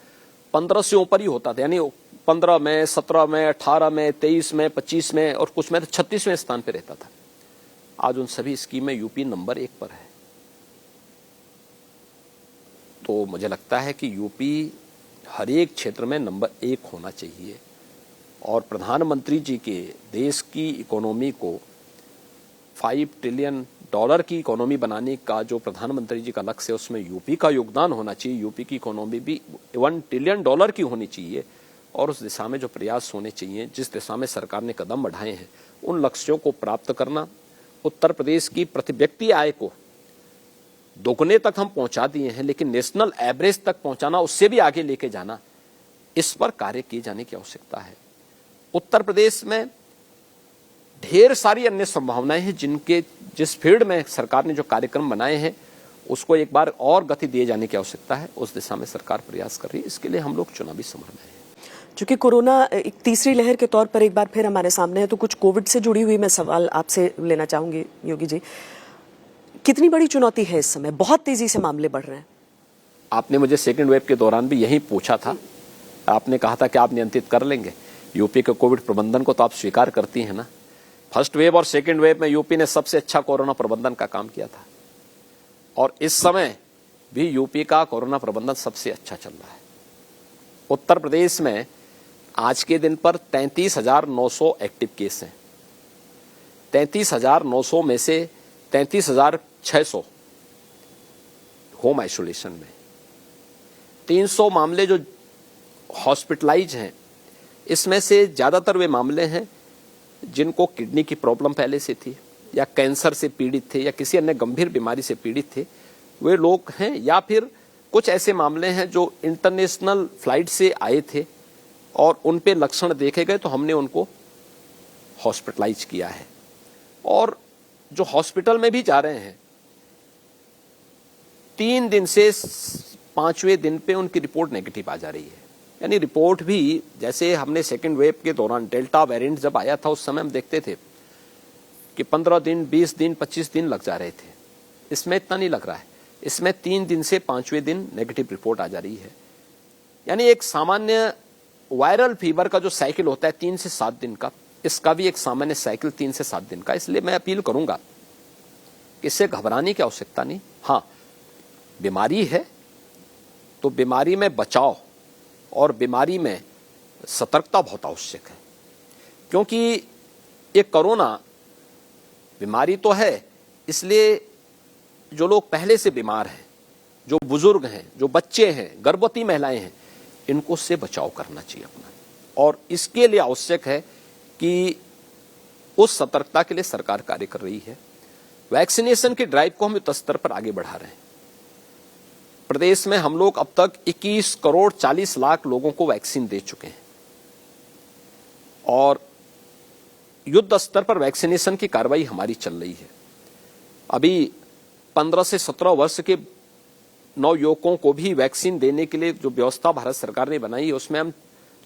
15 से ऊपर ही होता था, यानी 15 में, 17 में, 18 में, 23 में, 25 में और कुछ में तो 36वें स्थान पर रहता था। आज उन सभी स्कीम में यूपी नंबर 1 पर है। तो मुझे लगता है कि यूपी हर एक क्षेत्र में नंबर 1 होना चाहिए और प्रधानमंत्री जी के देश की इकोनॉमी को $5 ट्रिलियन की इकोनॉमी बनाने का जो प्रधानमंत्री जी का लक्ष्य है उसमें यूपी का योगदान होना चाहिए। यूपी की इकोनॉमी भी $1 ट्रिलियन की होनी चाहिए और उस दिशा में जो प्रयास होने चाहिए, जिस दिशा में सरकार ने कदम बढ़ाए हैं, उन लक्ष्यों को प्राप्त करना, उत्तर प्रदेश की प्रति व्यक्ति आय को दोगुने तक हम पहुंचा दिए हैं, लेकिन नेशनल एवरेज तक पहुंचाना, उससे भी आगे लेके जाना, इस पर कार्य किए जाने की आवश्यकता है। उत्तर प्रदेश में ढेर सारी अन्य संभावनाएं हैं जिस फील्ड में सरकार ने जो कार्यक्रम बनाए हैं उसको एक बार और गति दिए जाने की आवश्यकता है। उस दिशा में सरकार प्रयास कर रही है, इसके लिए हम लोग चुनावी समर में हैं। चूंकि कोरोना एक तीसरी लहर के तौर पर एक बार फिर हमारे सामने है, तो कुछ कोविड से जुड़ी हुई मैं सवाल आपसे लेना चाहूंगी योगी जी। कितनी बड़ी चुनौती है इस समय? बहुत तेजी से मामले बढ़ रहे हैं। आपने मुझे सेकेंड वेव के दौरान भी यही पूछा था, आपने कहा था कि आप नियंत्रित कर लेंगे यूपी के कोविड प्रबंधन को, तो आप स्वीकार करती हैं ना। फर्स्ट वेव और सेकेंड वेव में यूपी ने सबसे अच्छा कोरोना प्रबंधन का काम किया था और इस समय भी यूपी का कोरोना प्रबंधन सबसे अच्छा चल रहा है। उत्तर प्रदेश में आज के दिन पर 33,900 एक्टिव केस हैं। 33,900 में से 33,600 होम आइसोलेशन में, 300 मामले जो हॉस्पिटलाइज हैं, इसमें से ज्यादातर वे मामले हैं जिनको किडनी की प्रॉब्लम पहले से थी या कैंसर से पीड़ित थे या किसी अन्य गंभीर बीमारी से पीड़ित थे, वे लोग हैं, या फिर कुछ ऐसे मामले हैं जो इंटरनेशनल फ्लाइट से आए थे और उन पे लक्षण देखे गए तो हमने उनको हॉस्पिटलाइज किया है। और जो हॉस्पिटल में भी जा रहे हैं, 3 दिन से 5वें दिन पे उनकी रिपोर्ट नेगेटिव आ जा रही है। यानी रिपोर्ट भी, जैसे हमने सेकेंड वेव के दौरान डेल्टा वेरिएंट जब आया था उस समय हम देखते थे कि 15 दिन, 20 दिन, 25 दिन लग जा रहे थे, इसमें इतना नहीं लग रहा है। इसमें 3 दिन से 5वें दिन नेगेटिव रिपोर्ट आ जा रही है। यानी एक सामान्य वायरल फीवर का जो साइकिल होता है 3 से 7 दिन का, इसका भी एक सामान्य साइकिल 3 से 7 दिन का। इसलिए मैं अपील करूंगा कि इससे घबराने की आवश्यकता नहीं। हाँ, बीमारी है तो बीमारी में बचाव और बीमारी में सतर्कता बहुत आवश्यक है, क्योंकि ये कोरोना बीमारी तो है, इसलिए जो लोग पहले से बीमार हैं, जो बुजुर्ग हैं, जो बच्चे हैं, गर्भवती महिलाएं हैं, इनको से बचाव करना चाहिए अपना। और इसके लिए आवश्यक है कि उस सतर्कता के लिए सरकार कार्य कर रही है। वैक्सीनेशन के ड्राइव को हम युद्ध स्तर पर आगे बढ़ा रहे हैं। प्रदेश में हम लोग अब तक 21 करोड़ 40 लाख लोगों को वैक्सीन दे चुके हैं और युद्ध स्तर पर वैक्सीनेशन की कार्रवाई हमारी चल रही है। अभी 15 से 17 वर्ष के नवयुवकों को भी वैक्सीन देने के लिए जो व्यवस्था भारत सरकार ने बनाई है उसमें हम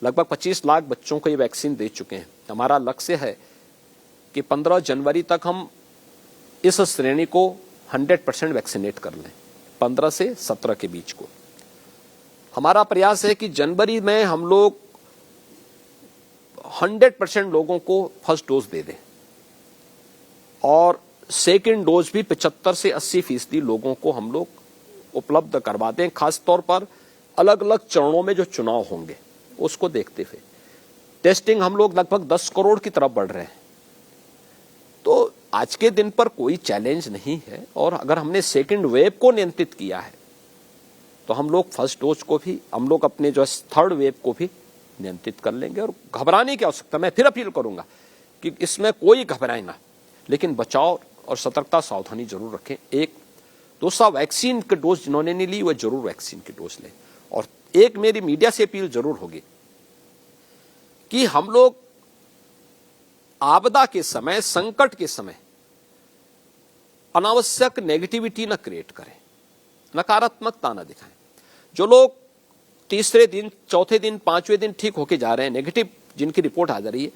लगभग 25 लाख बच्चों को ये वैक्सीन दे चुके हैं। हमारा लक्ष्य है कि 15 जनवरी तक हम इस श्रेणी को 100% वैक्सीनेट कर लें, 15 से 17 के बीच को। हमारा प्रयास है कि जनवरी में हम लोग 100% लोगों को फर्स्ट डोज दे दें और सेकेंड डोज भी 75 से 80% लोगों को हम लोग उपलब्ध करवा दें, खास तौर पर अलग अलग चरणों में जो चुनाव होंगे उसको देखते हुए। टेस्टिंग हम लोग लगभग 10 करोड़ की तरफ बढ़ रहे हैं, तो आज के दिन पर कोई चैलेंज नहीं है। और अगर हमने सेकेंड वेव को नियंत्रित किया है तो हम लोग फर्स्ट डोज को भी, हम लोग अपने जो थर्ड वेव को भी नियंत्रित कर लेंगे। और घबराने की आवश्यकता, मैं फिर अपील करूंगा कि इसमें कोई घबराए ना, लेकिन बचाव और सतर्कता सावधानी जरूर रखें। एक दूसरा, वैक्सीन के डोज जिन्होंने नहीं ली वह जरूर वैक्सीन की डोज लें। और एक मेरी मीडिया से अपील जरूर होगी कि हम लोग आपदा के समय, संकट के समय अनावश्यक नेगेटिविटी न क्रिएट करें, नकारात्मकता न दिखाएं। जो लोग तीसरे दिन, चौथे दिन, पांचवें दिन ठीक होके जा रहे हैं, नेगेटिव जिनकी रिपोर्ट आ जा रही है,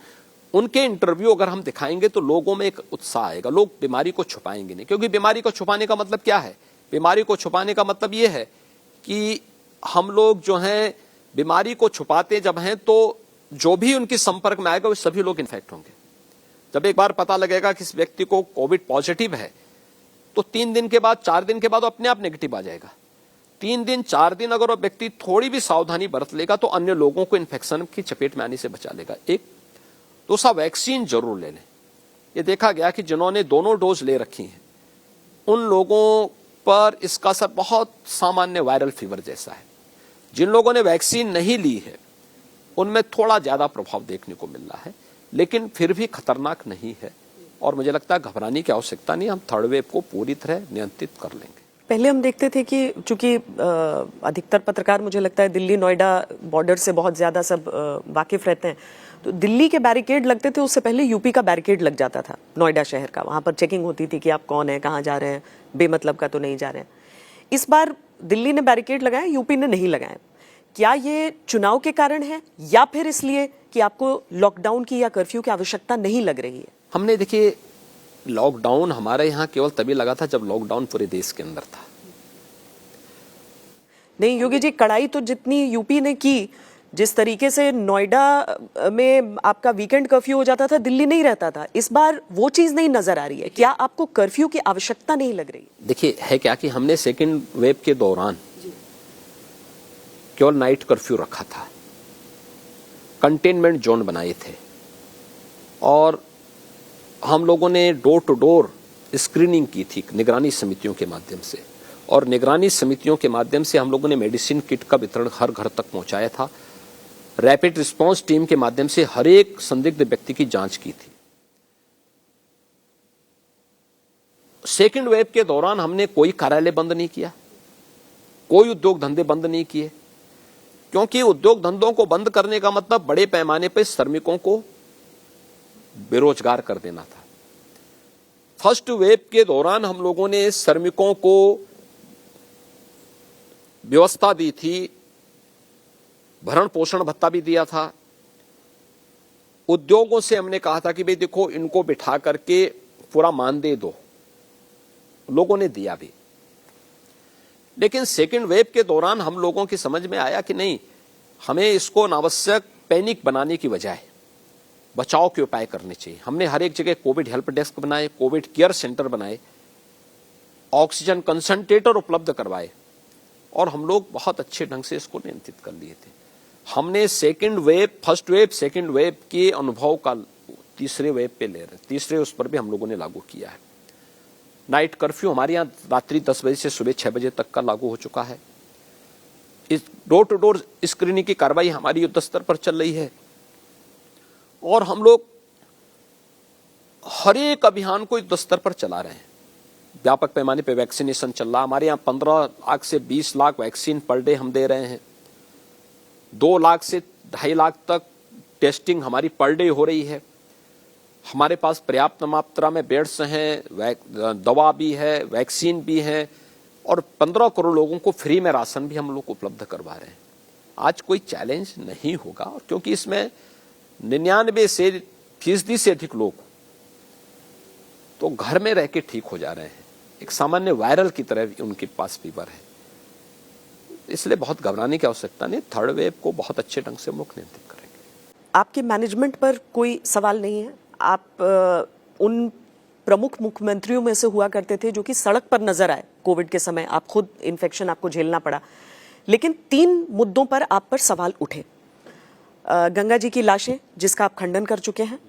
उनके इंटरव्यू अगर हम दिखाएंगे तो लोगों में एक उत्साह आएगा। लोग बीमारी को छुपाएंगे नहीं, क्योंकि बीमारी को छुपाने का मतलब क्या है? बीमारी को छुपाने का मतलब यह है कि हम लोग जो हैं बीमारी को छुपाते जब हैं तो जो भी उनके संपर्क में आएगा वो सभी लोग इन्फेक्ट होंगे। जब एक बार पता लगेगा कि इस व्यक्ति को कोविड पॉजिटिव है तो 3 दिन के बाद, 4 दिन के बाद अपने आप नेगेटिव आ जाएगा। 3 दिन, 4 दिन अगर वो व्यक्ति थोड़ी भी सावधानी बरत लेगा तो अन्य लोगों को इन्फेक्शन की चपेट में आने से बचा लेगा। एक दूसरा, वैक्सीन जरूर ले लें। ये देखा गया कि जिन्होंने दोनों डोज ले रखी हैं उन लोगों पर इसका असर बहुत सामान्य वायरल फीवर जैसा है। जिन लोगों ने वैक्सीन नहीं ली है उनमें थोड़ा ज्यादा प्रभाव देखने को मिल रहा है, लेकिन फिर भी खतरनाक नहीं है और मुझे लगता है घबराने की आवश्यकता नहीं। हम थर्ड वेव को पूरी तरह नियंत्रित कर लेंगे। पहले हम देखते थे कि चूंकि अधिकतर पत्रकार, मुझे लगता है, दिल्ली नोएडा बॉर्डर से बहुत ज्यादा सब वाकिफ रहते हैं, तो दिल्ली के बैरिकेड लगते थे, उससे पहले यूपी का बैरिकेड लग जाता था, नोएडा शहर का। वहां पर चेकिंग होती थी कि आप कौन है, कहाँ जा रहे हैं, बेमतलब का तो नहीं जा रहे हैं। इस बार दिल्ली ने बैरिकेड लगाए, यूपी ने नहीं लगाए। क्या ये चुनाव के कारण है या फिर इसलिए कि आपको लॉकडाउन की या कर्फ्यू की आवश्यकता नहीं लग रही है? हमने, देखिए, लॉकडाउन हमारे यहाँ केवल तभी लगा था जब लॉकडाउन पूरे देश के अंदर था। नहीं योगी जी, कड़ाई तो जितनी यूपी ने की, जिस तरीके से नोएडा में आपका वीकेंड कर्फ्यू हो जाता था, दिल्ली नहीं रहता था, इस बार वो चीज नहीं नजर आ रही है। क्या आपको कर्फ्यू की आवश्यकता नहीं लग रही? देखिए, है क्या कि हमने सेकेंड वेव के दौरान केवल नाइट कर्फ्यू रखा था, कंटेनमेंट जोन बनाए थे और हम लोगों ने डोर टू डोर स्क्रीनिंग की थी निगरानी समितियों के माध्यम से। और निगरानी समितियों के माध्यम से हम लोगों ने मेडिसिन किट का वितरण हर घर तक पहुंचाया था। रैपिड रिस्पांस टीम के माध्यम से हर एक संदिग्ध व्यक्ति की जांच की थी। सेकेंड वेव के दौरान हमने कोई कार्यालय बंद नहीं किया, कोई उद्योग धंधे बंद नहीं किए, क्योंकि उद्योग धंधों को बंद करने का मतलब बड़े पैमाने पर श्रमिकों को बेरोजगार कर देना था। फर्स्ट वेव के दौरान हम लोगों ने श्रमिकों को व्यवस्था दी थी, भरण पोषण भत्ता भी दिया था। उद्योगों से हमने कहा था कि भाई देखो, इनको बिठा करके पूरा मानदेय दो, लोगों ने दिया भी। लेकिन सेकेंड वेव के दौरान हम लोगों की समझ में आया कि नहीं, हमें इसको अनावश्यक पैनिक बनाने की बजाय बचाव के उपाय करने चाहिए। हमने हर एक जगह कोविड हेल्प डेस्क बनाए, कोविड केयर सेंटर बनाए, ऑक्सीजन कंसंट्रेटर उपलब्ध करवाए और हम लोग बहुत अच्छे ढंग से इसको नियंत्रित कर लिए थे। हमने second wave, first wave, second wave के अनुभव का तीसरे वेव पे ले रहे, तीसरे उस पर भी हम लोगों ने लागू किया है। नाइट कर्फ्यू हमारे यहाँ रात्रि 10 बजे से सुबह 6 बजे तक का लागू हो चुका है। इस डोर टू डोर स्क्रीनिंग की कार्रवाई हमारी युद्ध स्तर पर चल रही है और हम लोग हर एक अभियान को युद्ध स्तर पर चला रहे हैं। व्यापक पैमाने पे वैक्सीनेशन चल रहा है। हमारे यहाँ 15 लाख से 20 लाख वैक्सीन पर डे हम दे रहे हैं। 2 लाख से 2.5 लाख तक टेस्टिंग हमारी पर डे हो रही है। हमारे पास पर्याप्त मात्रा में बेड्स हैं, दवा भी है, वैक्सीन भी है, और 15 करोड़ लोगों को फ्री में राशन भी हम लोग उपलब्ध करवा रहे हैं। आज कोई चैलेंज नहीं होगा, क्योंकि इसमें 99% से अधिक लोग तो घर में रह के ठीक हो जा रहे हैं। एक सामान्य वायरल की तरह उनके पास फीवर है, इसलिए बहुत घबराने की आवश्यकता नहीं। थर्ड वेव को बहुत अच्छे ढंग से हम लोग नियंत्रित करेंगे। आपके मैनेजमेंट पर कोई सवाल नहीं है। आप उन प्रमुख मुख्यमंत्रियों में से हुआ करते थे जो कि सड़क पर नजर आए कोविड के समय। आप खुद इन्फेक्शन आपको झेलना पड़ा, लेकिन 3 मुद्दों पर आप पर सवाल उठे। गंगा जी की लाशें, जिसका आप खंडन कर चुके हैं।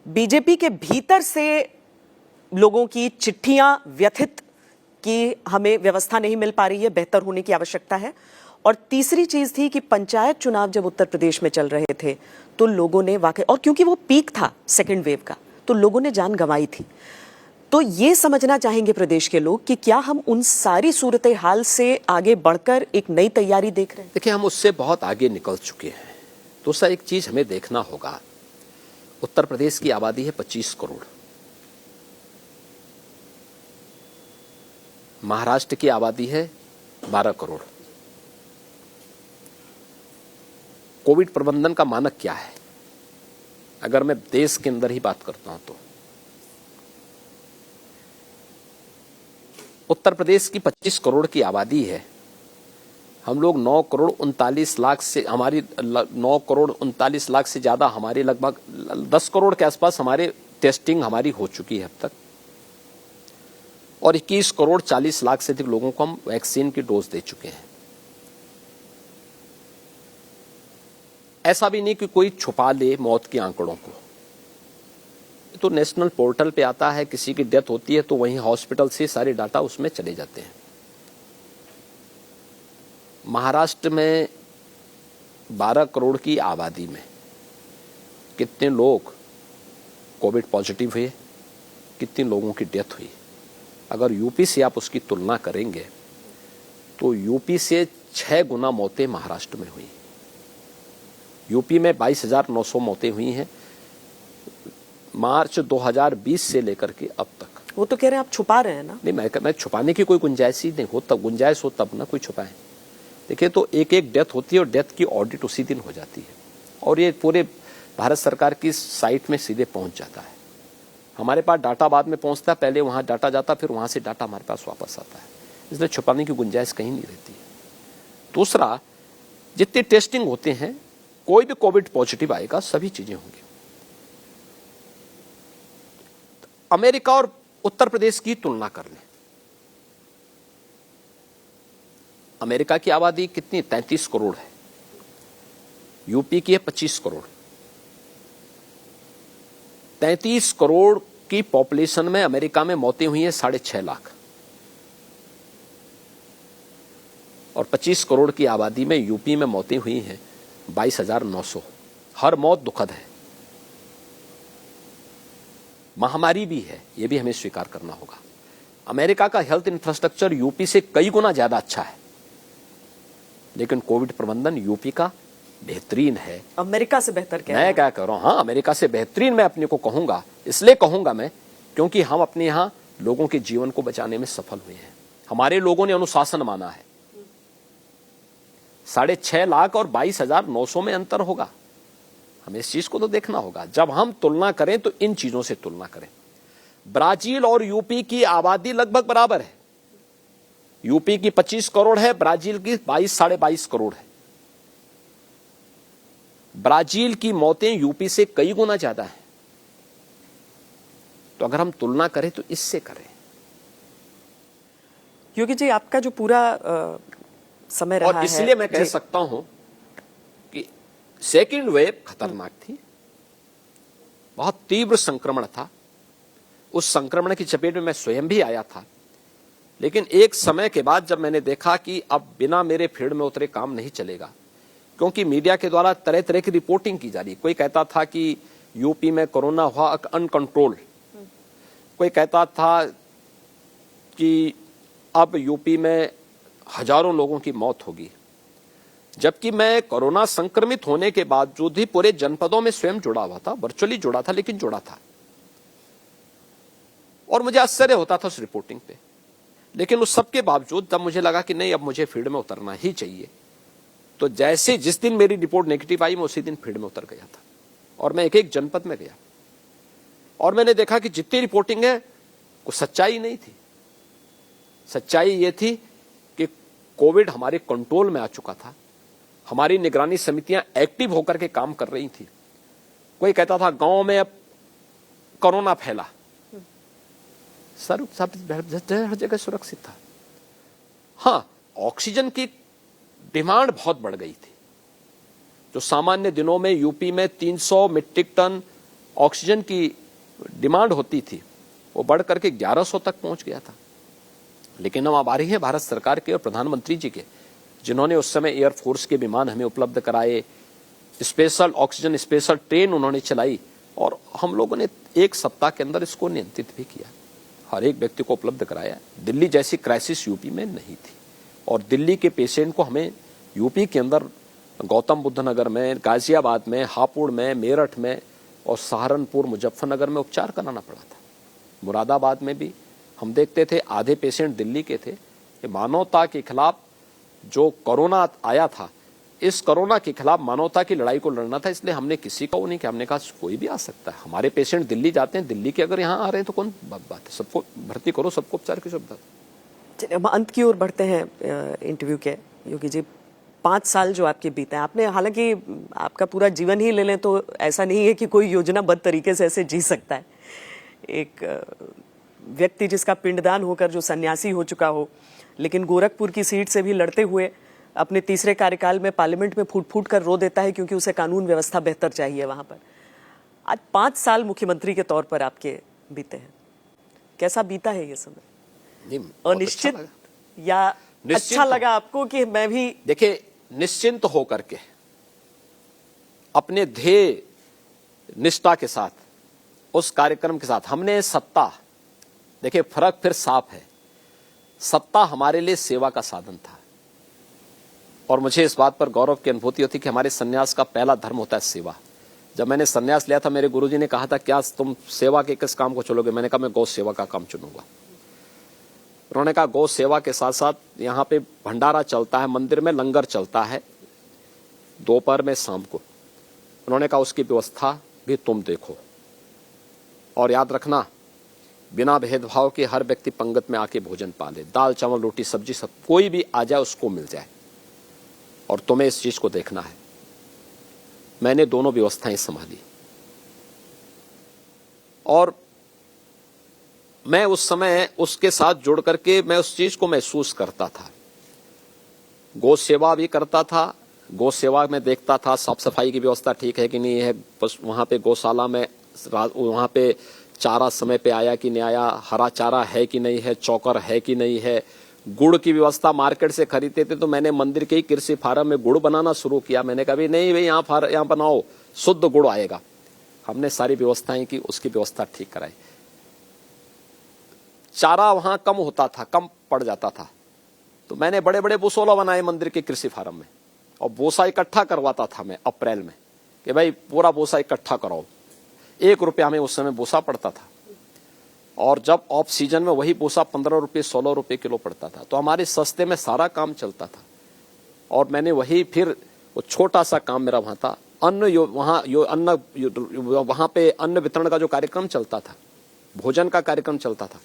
बीजेपी के भीतर से लोगों की चिट्ठियां व्यथित कि हमें व्यवस्था नहीं मिल पा रही है, बेहतर होने की आवश्यकता है। और तीसरी चीज थी कि पंचायत चुनाव जब उत्तर प्रदेश में चल रहे थे तो लोगों ने वाकई, और क्योंकि वो पीक था सेकेंड वेव का, तो लोगों ने जान गंवाई थी। तो ये समझना चाहेंगे प्रदेश के लोग कि क्या हम उन सारी सूरत हाल से आगे बढ़कर एक नई तैयारी देख रहे हैं? देखिए, हम उससे बहुत आगे निकल चुके हैं। दूसरा एक चीज हमें देखना होगा, उत्तर प्रदेश की आबादी है 25 करोड़, महाराष्ट्र की आबादी है 12 करोड़। कोविड प्रबंधन का मानक क्या है? अगर मैं देश के अंदर ही बात करता हूं तो उत्तर प्रदेश की 25 करोड़ की आबादी है। हम लोग 9 करोड़ 39 लाख से, हमारी 9 करोड़ 39 लाख से ज्यादा, हमारे लगभग 10 करोड़ के आसपास हमारे टेस्टिंग हमारी हो चुकी है अब तक, और 21 करोड़ 40 लाख से अधिक लोगों को हम वैक्सीन की डोज दे चुके हैं। ऐसा भी नहीं कि कोई छुपा ले मौत के आंकड़ों को, तो नेशनल पोर्टल पे आता है। किसी की डेथ होती है तो वहीं हॉस्पिटल से सारे डाटा उसमें चले जाते हैं। महाराष्ट्र में 12 करोड़ की आबादी में कितने लोग कोविड पॉजिटिव हुए, कितने लोगों की डेथ हुई? अगर यूपी से आप उसकी तुलना करेंगे तो यूपी से 6 गुना मौतें महाराष्ट्र में हुई। यूपी में 22,900 मौतें हुई हैं मार्च 2020 से लेकर के अब तक। वो तो कह रहे हैं आप छुपा रहे हैं ना? नहीं, मैं छुपाने की कोई गुंजाइश ही नहीं हो, तब गुंजाइश हो तब ना कोई छुपाए। देखिए, तो एक डेथ होती है और डेथ की ऑडिट उसी दिन हो जाती है, और ये पूरे भारत सरकार की साइट में सीधे पहुंच जाता है। हमारे पास डाटा बाद में पहुंचता है, पहले वहां डाटा जाता, फिर वहां से डाटा हमारे पास वापस आता है। इसलिए छुपाने की गुंजाइश कहीं नहीं रहती है। दूसरा, जितने टेस्टिंग होते हैं, कोई भी कोविड पॉजिटिव आएगा, सभी चीजें होंगी। अमेरिका और उत्तर प्रदेश की तुलना कर लें। अमेरिका की आबादी कितनी? 33 करोड़ है। यूपी की है 25 करोड़। 33 करोड़ की पॉपुलेशन में अमेरिका में मौतें हुई हैं 6.5 लाख, और 25 करोड़ की आबादी में यूपी में मौतें हुई हैं 22,900। हर मौत दुखद है, महामारी भी है, यह भी हमें स्वीकार करना होगा। अमेरिका का हेल्थ इंफ्रास्ट्रक्चर यूपी से कई गुना ज्यादा अच्छा है, लेकिन कोविड प्रबंधन यूपी का बेहतरीन है। अमेरिका से बेहतर क्या? मैं क्या कह रहा हूं? हाँ, अमेरिका से बेहतरीन मैं अपने को कहूंगा। इसलिए कहूंगा मैं क्योंकि हम अपने यहां लोगों के जीवन को बचाने में सफल हुए हैं। हमारे लोगों ने अनुशासन माना है। 6.5 लाख और 22,900 में अंतर होगा। हमें इस चीज को तो देखना होगा। जब हम तुलना करें तो इन चीजों से तुलना करें। ब्राजील और यूपी की आबादी लगभग बराबर है। यूपी की 25 करोड़ है, ब्राजील की 22-22.5 करोड़ है। ब्राजील की मौतें यूपी से कई गुना ज्यादा है। तो अगर हम तुलना करें तो इससे करें। योगी जी, आपका जो पूरा समय रहा है, और इसलिए मैं कह सकता हूं कि सेकेंड वेव खतरनाक थी, बहुत तीव्र संक्रमण था। उस संक्रमण की चपेट में मैं स्वयं भी आया था, लेकिन एक समय के बाद जब मैंने देखा कि अब बिना मेरे फील्ड में उतरे काम नहीं चलेगा, क्योंकि मीडिया के द्वारा तरह तरह की रिपोर्टिंग की जा रही। कोई कहता था कि यूपी में कोरोना हुआ अनकंट्रोल, कोई कहता था कि अब यूपी में हजारों लोगों की मौत होगी, जबकि मैं कोरोना संक्रमित होने के बावजूद ही पूरे जनपदों में स्वयं जुड़ा हुआ था, वर्चुअली जुड़ा था, लेकिन जुड़ा था। और मुझे आश्चर्य होता था उस रिपोर्टिंग पे, लेकिन उस सब के बावजूद जब मुझे लगा कि नहीं अब मुझे फील्ड में उतरना ही चाहिए, तो जैसे जिस दिन मेरी रिपोर्ट नेगेटिव आई मैं उसी दिन फील्ड में उतर गया था और मैं एक एक जनपद में गया और मैंने देखा कि जितनी रिपोर्टिंग है वो सच्चाई नहीं थी। सच्चाई ये थी कि कोविड हमारे कंट्रोल में आ चुका था, हमारी निगरानी समितियां एक्टिव होकर के काम कर रही थी। कोई कहता था गांव में अब कोरोना फैला, सर सब हर जगह सुरक्षित था। हाँ, ऑक्सीजन की डिमांड बहुत बढ़ गई थी। जो सामान्य दिनों में यूपी में 300 मीट्रिक टन ऑक्सीजन की डिमांड होती थी, वो बढ़ करके 1100 तक पहुंच गया था। लेकिन हम आभारी हैं भारत सरकार के और प्रधानमंत्री जी के, जिन्होंने उस समय एयरफोर्स के विमान हमें उपलब्ध कराए, स्पेशल ऑक्सीजन स्पेशल ट्रेन उन्होंने चलाई और हम लोगों ने एक सप्ताह के अंदर इसको नियंत्रित भी किया, हर एक व्यक्ति को उपलब्ध कराया। दिल्ली जैसी क्राइसिस यूपी में नहीं थी और दिल्ली के पेशेंट को हमें यूपी के अंदर गौतम बुद्ध नगर में, गाजियाबाद में, हापुड़ में, मेरठ में और सहारनपुर, मुजफ्फरनगर में उपचार कराना पड़ा था। मुरादाबाद में भी हम देखते थे आधे पेशेंट दिल्ली के थे। ये मानवता के खिलाफ जो कोरोना आया था, इस कोरोना के खिलाफ मानवता की लड़ाई को लड़ना था, इसलिए हमने किसी को नहीं किया। हमने कहा कोई भी आ सकता है, हमारे पेशेंट दिल्ली जाते हैं, दिल्ली के अगर यहाँ आ रहे हैं तो कौन बात है, सबको भर्ती करो, सबको उपचार की सुविधा। चलिए हम अंत की ओर बढ़ते हैं इंटरव्यू के। योगी जी, 5 साल जो आपके बीते हैं, आपने हालांकि आपका पूरा जीवन ही ले लें तो ऐसा नहीं है कि कोई योजनाबद्ध तरीके से ऐसे जी सकता है। एक व्यक्ति जिसका पिंडदान होकर जो सन्यासी हो चुका हो, लेकिन गोरखपुर की सीट से भी लड़ते हुए अपने तीसरे कार्यकाल में पार्लियामेंट में फूट फूट कर रो देता है क्योंकि उसे कानून व्यवस्था बेहतर चाहिए वहां पर। आज 5 साल मुख्यमंत्री के तौर पर आपके बीते हैं, कैसा बीता है ये समय? अनिश्चित या अच्छा लगा आपको कि मैं भी? देखिए, निश्चिंत होकर के अपने ध्येय निष्ठा के साथ उस कार्यक्रम के साथ हमने सत्ता, देखिए फर्क फिर साफ है, सत्ता हमारे लिए सेवा का साधन था और मुझे इस बात पर गौरव की अनुभूति होती कि हमारे सन्यास का पहला धर्म होता है सेवा। जब मैंने सन्यास लिया था, मेरे गुरुजी ने कहा था क्या तुम सेवा के किस काम को चुनोगे? मैंने कहा मैं गौ सेवा का काम चुनूंगा। उन्होंने कहा गौ सेवा के साथ साथ यहाँ पे भंडारा चलता है, मंदिर में लंगर चलता है दोपहर में, शाम को। उन्होंने कहा उसकी व्यवस्था भी तुम देखो और याद रखना बिना भेदभाव के हर व्यक्ति पंगत में आके भोजन पाले, दाल चावल रोटी सब्जी सब कोई भी आ जाए उसको मिल जाए और तुम्हें इस चीज को देखना है। मैंने दोनों व्यवस्थाएं संभाली और मैं उस समय उसके साथ जुड़ करके मैं उस चीज को महसूस करता था। गौ सेवा भी करता था, गौ सेवा में देखता था साफ सफाई की व्यवस्था ठीक है कि नहीं है, बस वहां पे गौशाला में वहां पे चारा समय पे आया कि नहीं आया, हरा चारा है कि नहीं है, चौकर है कि नहीं है, गुड़ की व्यवस्था मार्केट से खरीदते थे तो मैंने मंदिर के ही कृषि फार्म में गुड़ बनाना शुरू किया। मैंने कहा भी नहीं भाई यहाँ बनाओ, शुद्ध गुड़ आएगा। हमने सारी व्यवस्थाएं की, उसकी व्यवस्था ठीक कराई। चारा वहां कम होता था, कम पड़ जाता था, तो मैंने बड़े बड़े बोसोला बनाए मंदिर के कृषि फार्म में और बोसा इकट्ठा करवाता था मैं अप्रैल में कि भाई पूरा बोसा इकट्ठा कराओ। 1 रुपया में उस समय बोसा पड़ता था और जब ऑफ सीजन में वही बोसा 15 रुपये 16 रुपये किलो पड़ता था, तो हमारे सस्ते में सारा काम चलता था। और मैंने वही फिर वो छोटा सा काम मेरा वहां था, वहां पे अन्न वितरण का जो कार्यक्रम चलता था, भोजन का कार्यक्रम चलता था।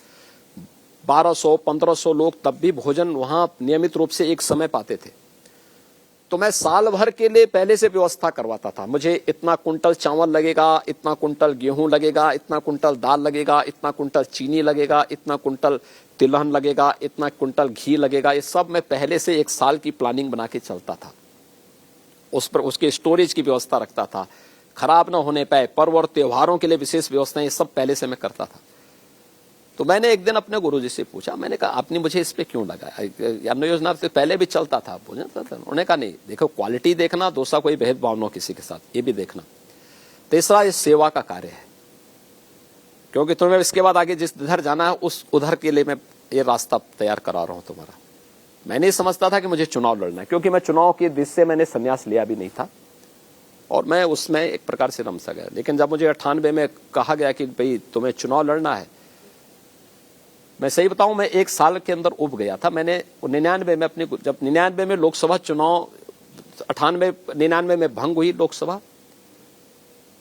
1200-1500 लोग तब भी भोजन वहां नियमित रूप से एक समय पाते थे। तो मैं साल भर के लिए पहले से व्यवस्था करवाता था। मुझे इतना कुंटल चावल लगेगा, इतना कुंटल गेहूं लगेगा, इतना कुंटल दाल लगेगा, इतना कुंटल चीनी लगेगा, इतना कुंटल तिलहन लगेगा, इतना कुंटल घी लगेगा। ये सब मैं पहले से 1 साल की प्लानिंग बना के चलता था। उस पर उसके स्टोरेज की व्यवस्था रखता था, खराब ना होने पाए। पर्व और त्योहारों के लिए विशेष व्यवस्थाएं, ये सब पहले से मैं करता था। तो मैंने एक दिन अपने गुरुजी से पूछा, मैंने कहा आपने मुझे इस पे क्यों लगाया? अन्न योजना से पहले भी चलता था, उन्होंने कहा नहीं, देखो क्वालिटी देखना, दूसरा कोई भेदभाव न हो किसी के साथ, ये भी देखना। तीसरा, ये सेवा का कार्य है। क्योंकि तुम्हें इसके बाद आगे जिस उधर जाना है उस उधर के लिए मैं ये रास्ता तैयार करा रहा हूं तुम्हारा। मैं नहीं समझता था कि मुझे चुनाव लड़ना है, क्योंकि मैं चुनाव के दिश से मैंने संन्यास लिया भी नहीं था और मैं उसमें एक प्रकार से रम सा गया। लेकिन जब मुझे 98 में कहा गया कि भाई तुम्हें चुनाव लड़ना है, मैं सही बताऊं मैं 1 साल के अंदर उब गया था। मैंने 99 में जब 99 में लोकसभा चुनाव 99 में भंग हुई लोकसभा,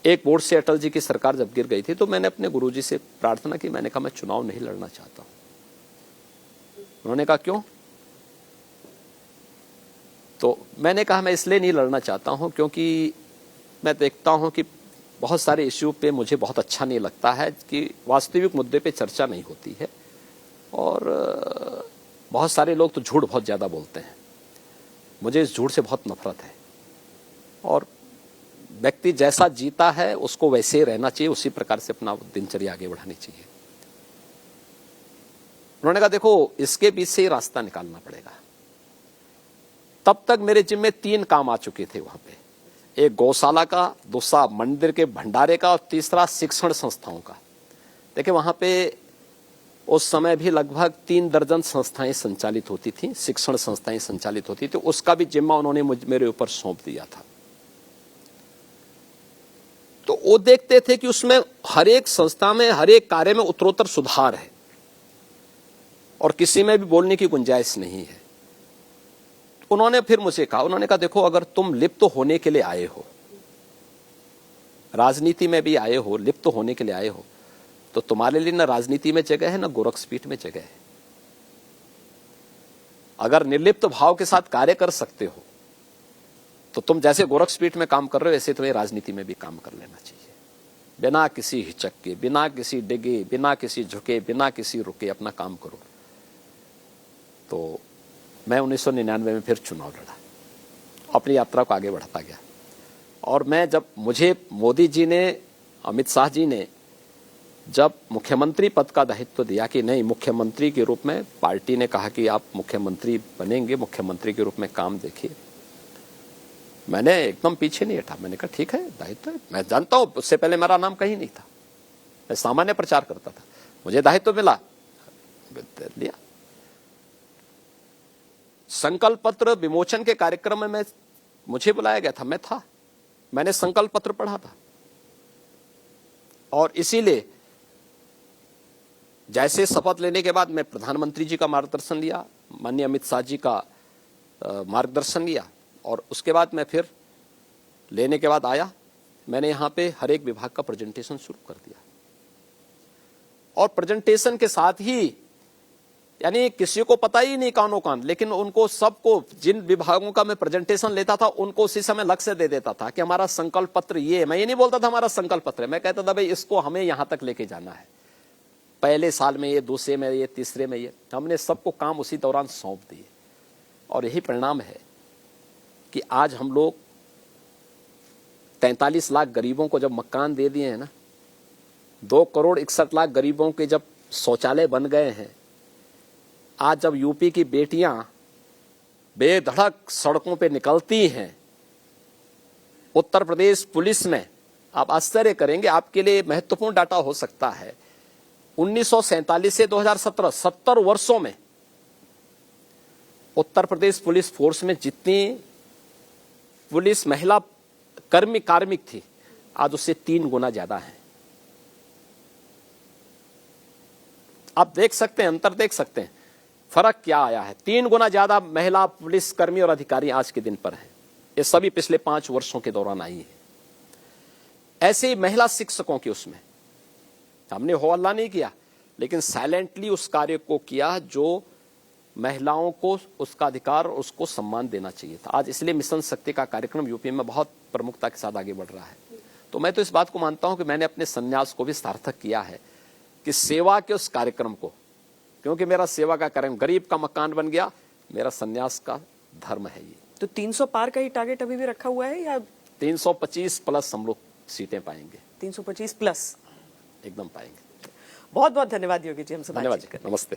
एक वोट से अटल जी की सरकार जब गिर गई थी, तो मैंने अपने गुरुजी से प्रार्थना की। मैंने कहा मैं चुनाव नहीं लड़ना चाहता हूं। उन्होंने कहा क्यों? तो मैंने कहा मैं इसलिए नहीं लड़ना चाहता हूं क्योंकि मैं देखता हूं कि बहुत सारे इश्यू पे मुझे बहुत अच्छा नहीं लगता है कि वास्तविक मुद्दे पे चर्चा नहीं होती है और बहुत सारे लोग तो झूठ बहुत ज्यादा बोलते हैं। मुझे इस झूठ से बहुत नफरत है और व्यक्ति जैसा जीता है उसको वैसे ही रहना चाहिए, उसी प्रकार से अपना दिनचर्या आगे बढ़ानी चाहिए। उन्होंने कहा देखो इसके बीच से ही रास्ता निकालना पड़ेगा। तब तक मेरे जिम्मे 3 काम आ चुके थे वहां पे, एक गौशाला का, दूसरा मंदिर के भंडारे का और तीसरा शिक्षण संस्थाओं का। देखिए वहां पे उस समय भी लगभग 3 दर्जन संस्थाएं संचालित होती थी, शिक्षण संस्थाएं संचालित होती थी। उसका भी जिम्मा उन्होंने मेरे ऊपर सौंप दिया था। तो वो देखते थे कि उसमें हर एक संस्था में हर एक कार्य में उत्तरोत्तर सुधार है और किसी में भी बोलने की गुंजाइश नहीं है। उन्होंने फिर मुझे कहा, उन्होंने कहा देखो अगर तुम लिप्त होने के लिए आए हो, राजनीति में भी आए हो, लिप्त होने के लिए आए हो, तो तुम्हारे लिए ना राजनीति में जगह है ना गोरक्षपीठ में जगह है। अगर निर्लिप्त भाव के साथ कार्य कर सकते हो तो तुम जैसे गोरक्षपीठ में काम कर रहे हो वैसे तुम्हें राजनीति में भी काम कर लेना चाहिए, बिना किसी हिचक के, बिना किसी डिगे, बिना किसी झुके, बिना किसी रुके अपना काम करो। तो मैं 1999 में फिर चुनाव लड़ा, अपनी यात्रा को आगे बढ़ता गया। और मैं जब मुझे मोदी जी ने, अमित शाह जी ने जब मुख्यमंत्री पद का दायित्व दिया कि नहीं मुख्यमंत्री के रूप में, पार्टी ने कहा कि आप मुख्यमंत्री बनेंगे, मुख्यमंत्री के रूप में काम देखिए, मैंने एकदम पीछे नहीं हटा। मैंने कहा ठीक है दायित्व है, मैं जानता हूं उससे पहले मेरा नाम कहीं नहीं था, मैं सामान्य प्रचार करता था, मुझे दायित्व मिला, लिया। संकल्प पत्र विमोचन के कार्यक्रम में मुझे बुलाया गया था, मैं था, मैंने संकल्प पत्र पढ़ा था और इसीलिए जैसे शपथ लेने के बाद मैं प्रधानमंत्री जी का मार्गदर्शन लिया, माननीय अमित शाह जी का मार्गदर्शन लिया और उसके बाद मैं फिर लेने के बाद आया, मैंने यहां पे हर एक विभाग का प्रेजेंटेशन शुरू कर दिया और प्रेजेंटेशन के साथ ही यानी किसी को पता ही नहीं कानो कान, लेकिन उनको सबको, जिन विभागों का मैं प्रेजेंटेशन लेता था उनको उसी समय लक्ष्य दे देता था कि हमारा संकल्प पत्र ये है। मैं ये नहीं बोलता था हमारा संकल्प पत्र है, मैं कहता था भाई इसको हमें यहां तक लेके जाना है, पहले साल में ये, दूसरे में ये, तीसरे में ये। हमने सबको काम उसी दौरान सौंप दिए और यही परिणाम है कि आज हम लोग 43 लाख गरीबों को जब मकान दे दिए हैं ना, 2 करोड़ 61 लाख गरीबों के जब शौचालय बन गए हैं, आज जब यूपी की बेटियां बेधड़क सड़कों पे निकलती हैं, उत्तर प्रदेश पुलिस में, आप आश्चर्य करेंगे, आपके लिए महत्वपूर्ण डाटा हो सकता है, 1947 से 2017 70 वर्षों में उत्तर प्रदेश पुलिस फोर्स में जितनी पुलिस महिला कार्मिक थी, आज उससे 3 गुना ज्यादा है। आप देख सकते हैं, अंतर देख सकते हैं, फर्क क्या आया है। 3 गुना ज्यादा महिला पुलिस कर्मी और अधिकारी आज के दिन पर हैं। ये सभी पिछले 5 वर्षों के दौरान आई है। ऐसे ही महिला शिक्षकों की, उसमें हमने हो हल्ला नहीं किया, लेकिन साइलेंटली उस कार्य को किया जो महिलाओं को उसका अधिकार, उसको सम्मान देना चाहिए था। आज इसलिए मिशन शक्ति का कार्यक्रम यूपी में बहुत प्रमुखता के साथ आगे बढ़ रहा है। तो मैं तो इस बात को मानता हूं कि मैंने अपने संन्यास को भी सार्थक किया है कि सेवा के उस कार्यक्रम को, क्योंकि मेरा सेवा का कार्यक्रम, गरीब का मकान बन गया, मेरा संन्यास का धर्म है ये। तो 300 पार का ही टारगेट अभी भी रखा हुआ है या 325 प्लस हम लोग सीटें पाएंगे? 325 प्लस एकदम पाएंगे। बहुत बहुत धन्यवाद योगी जी, हमसे धन्यवाद बातचीत जी, करने के लिए। नमस्ते।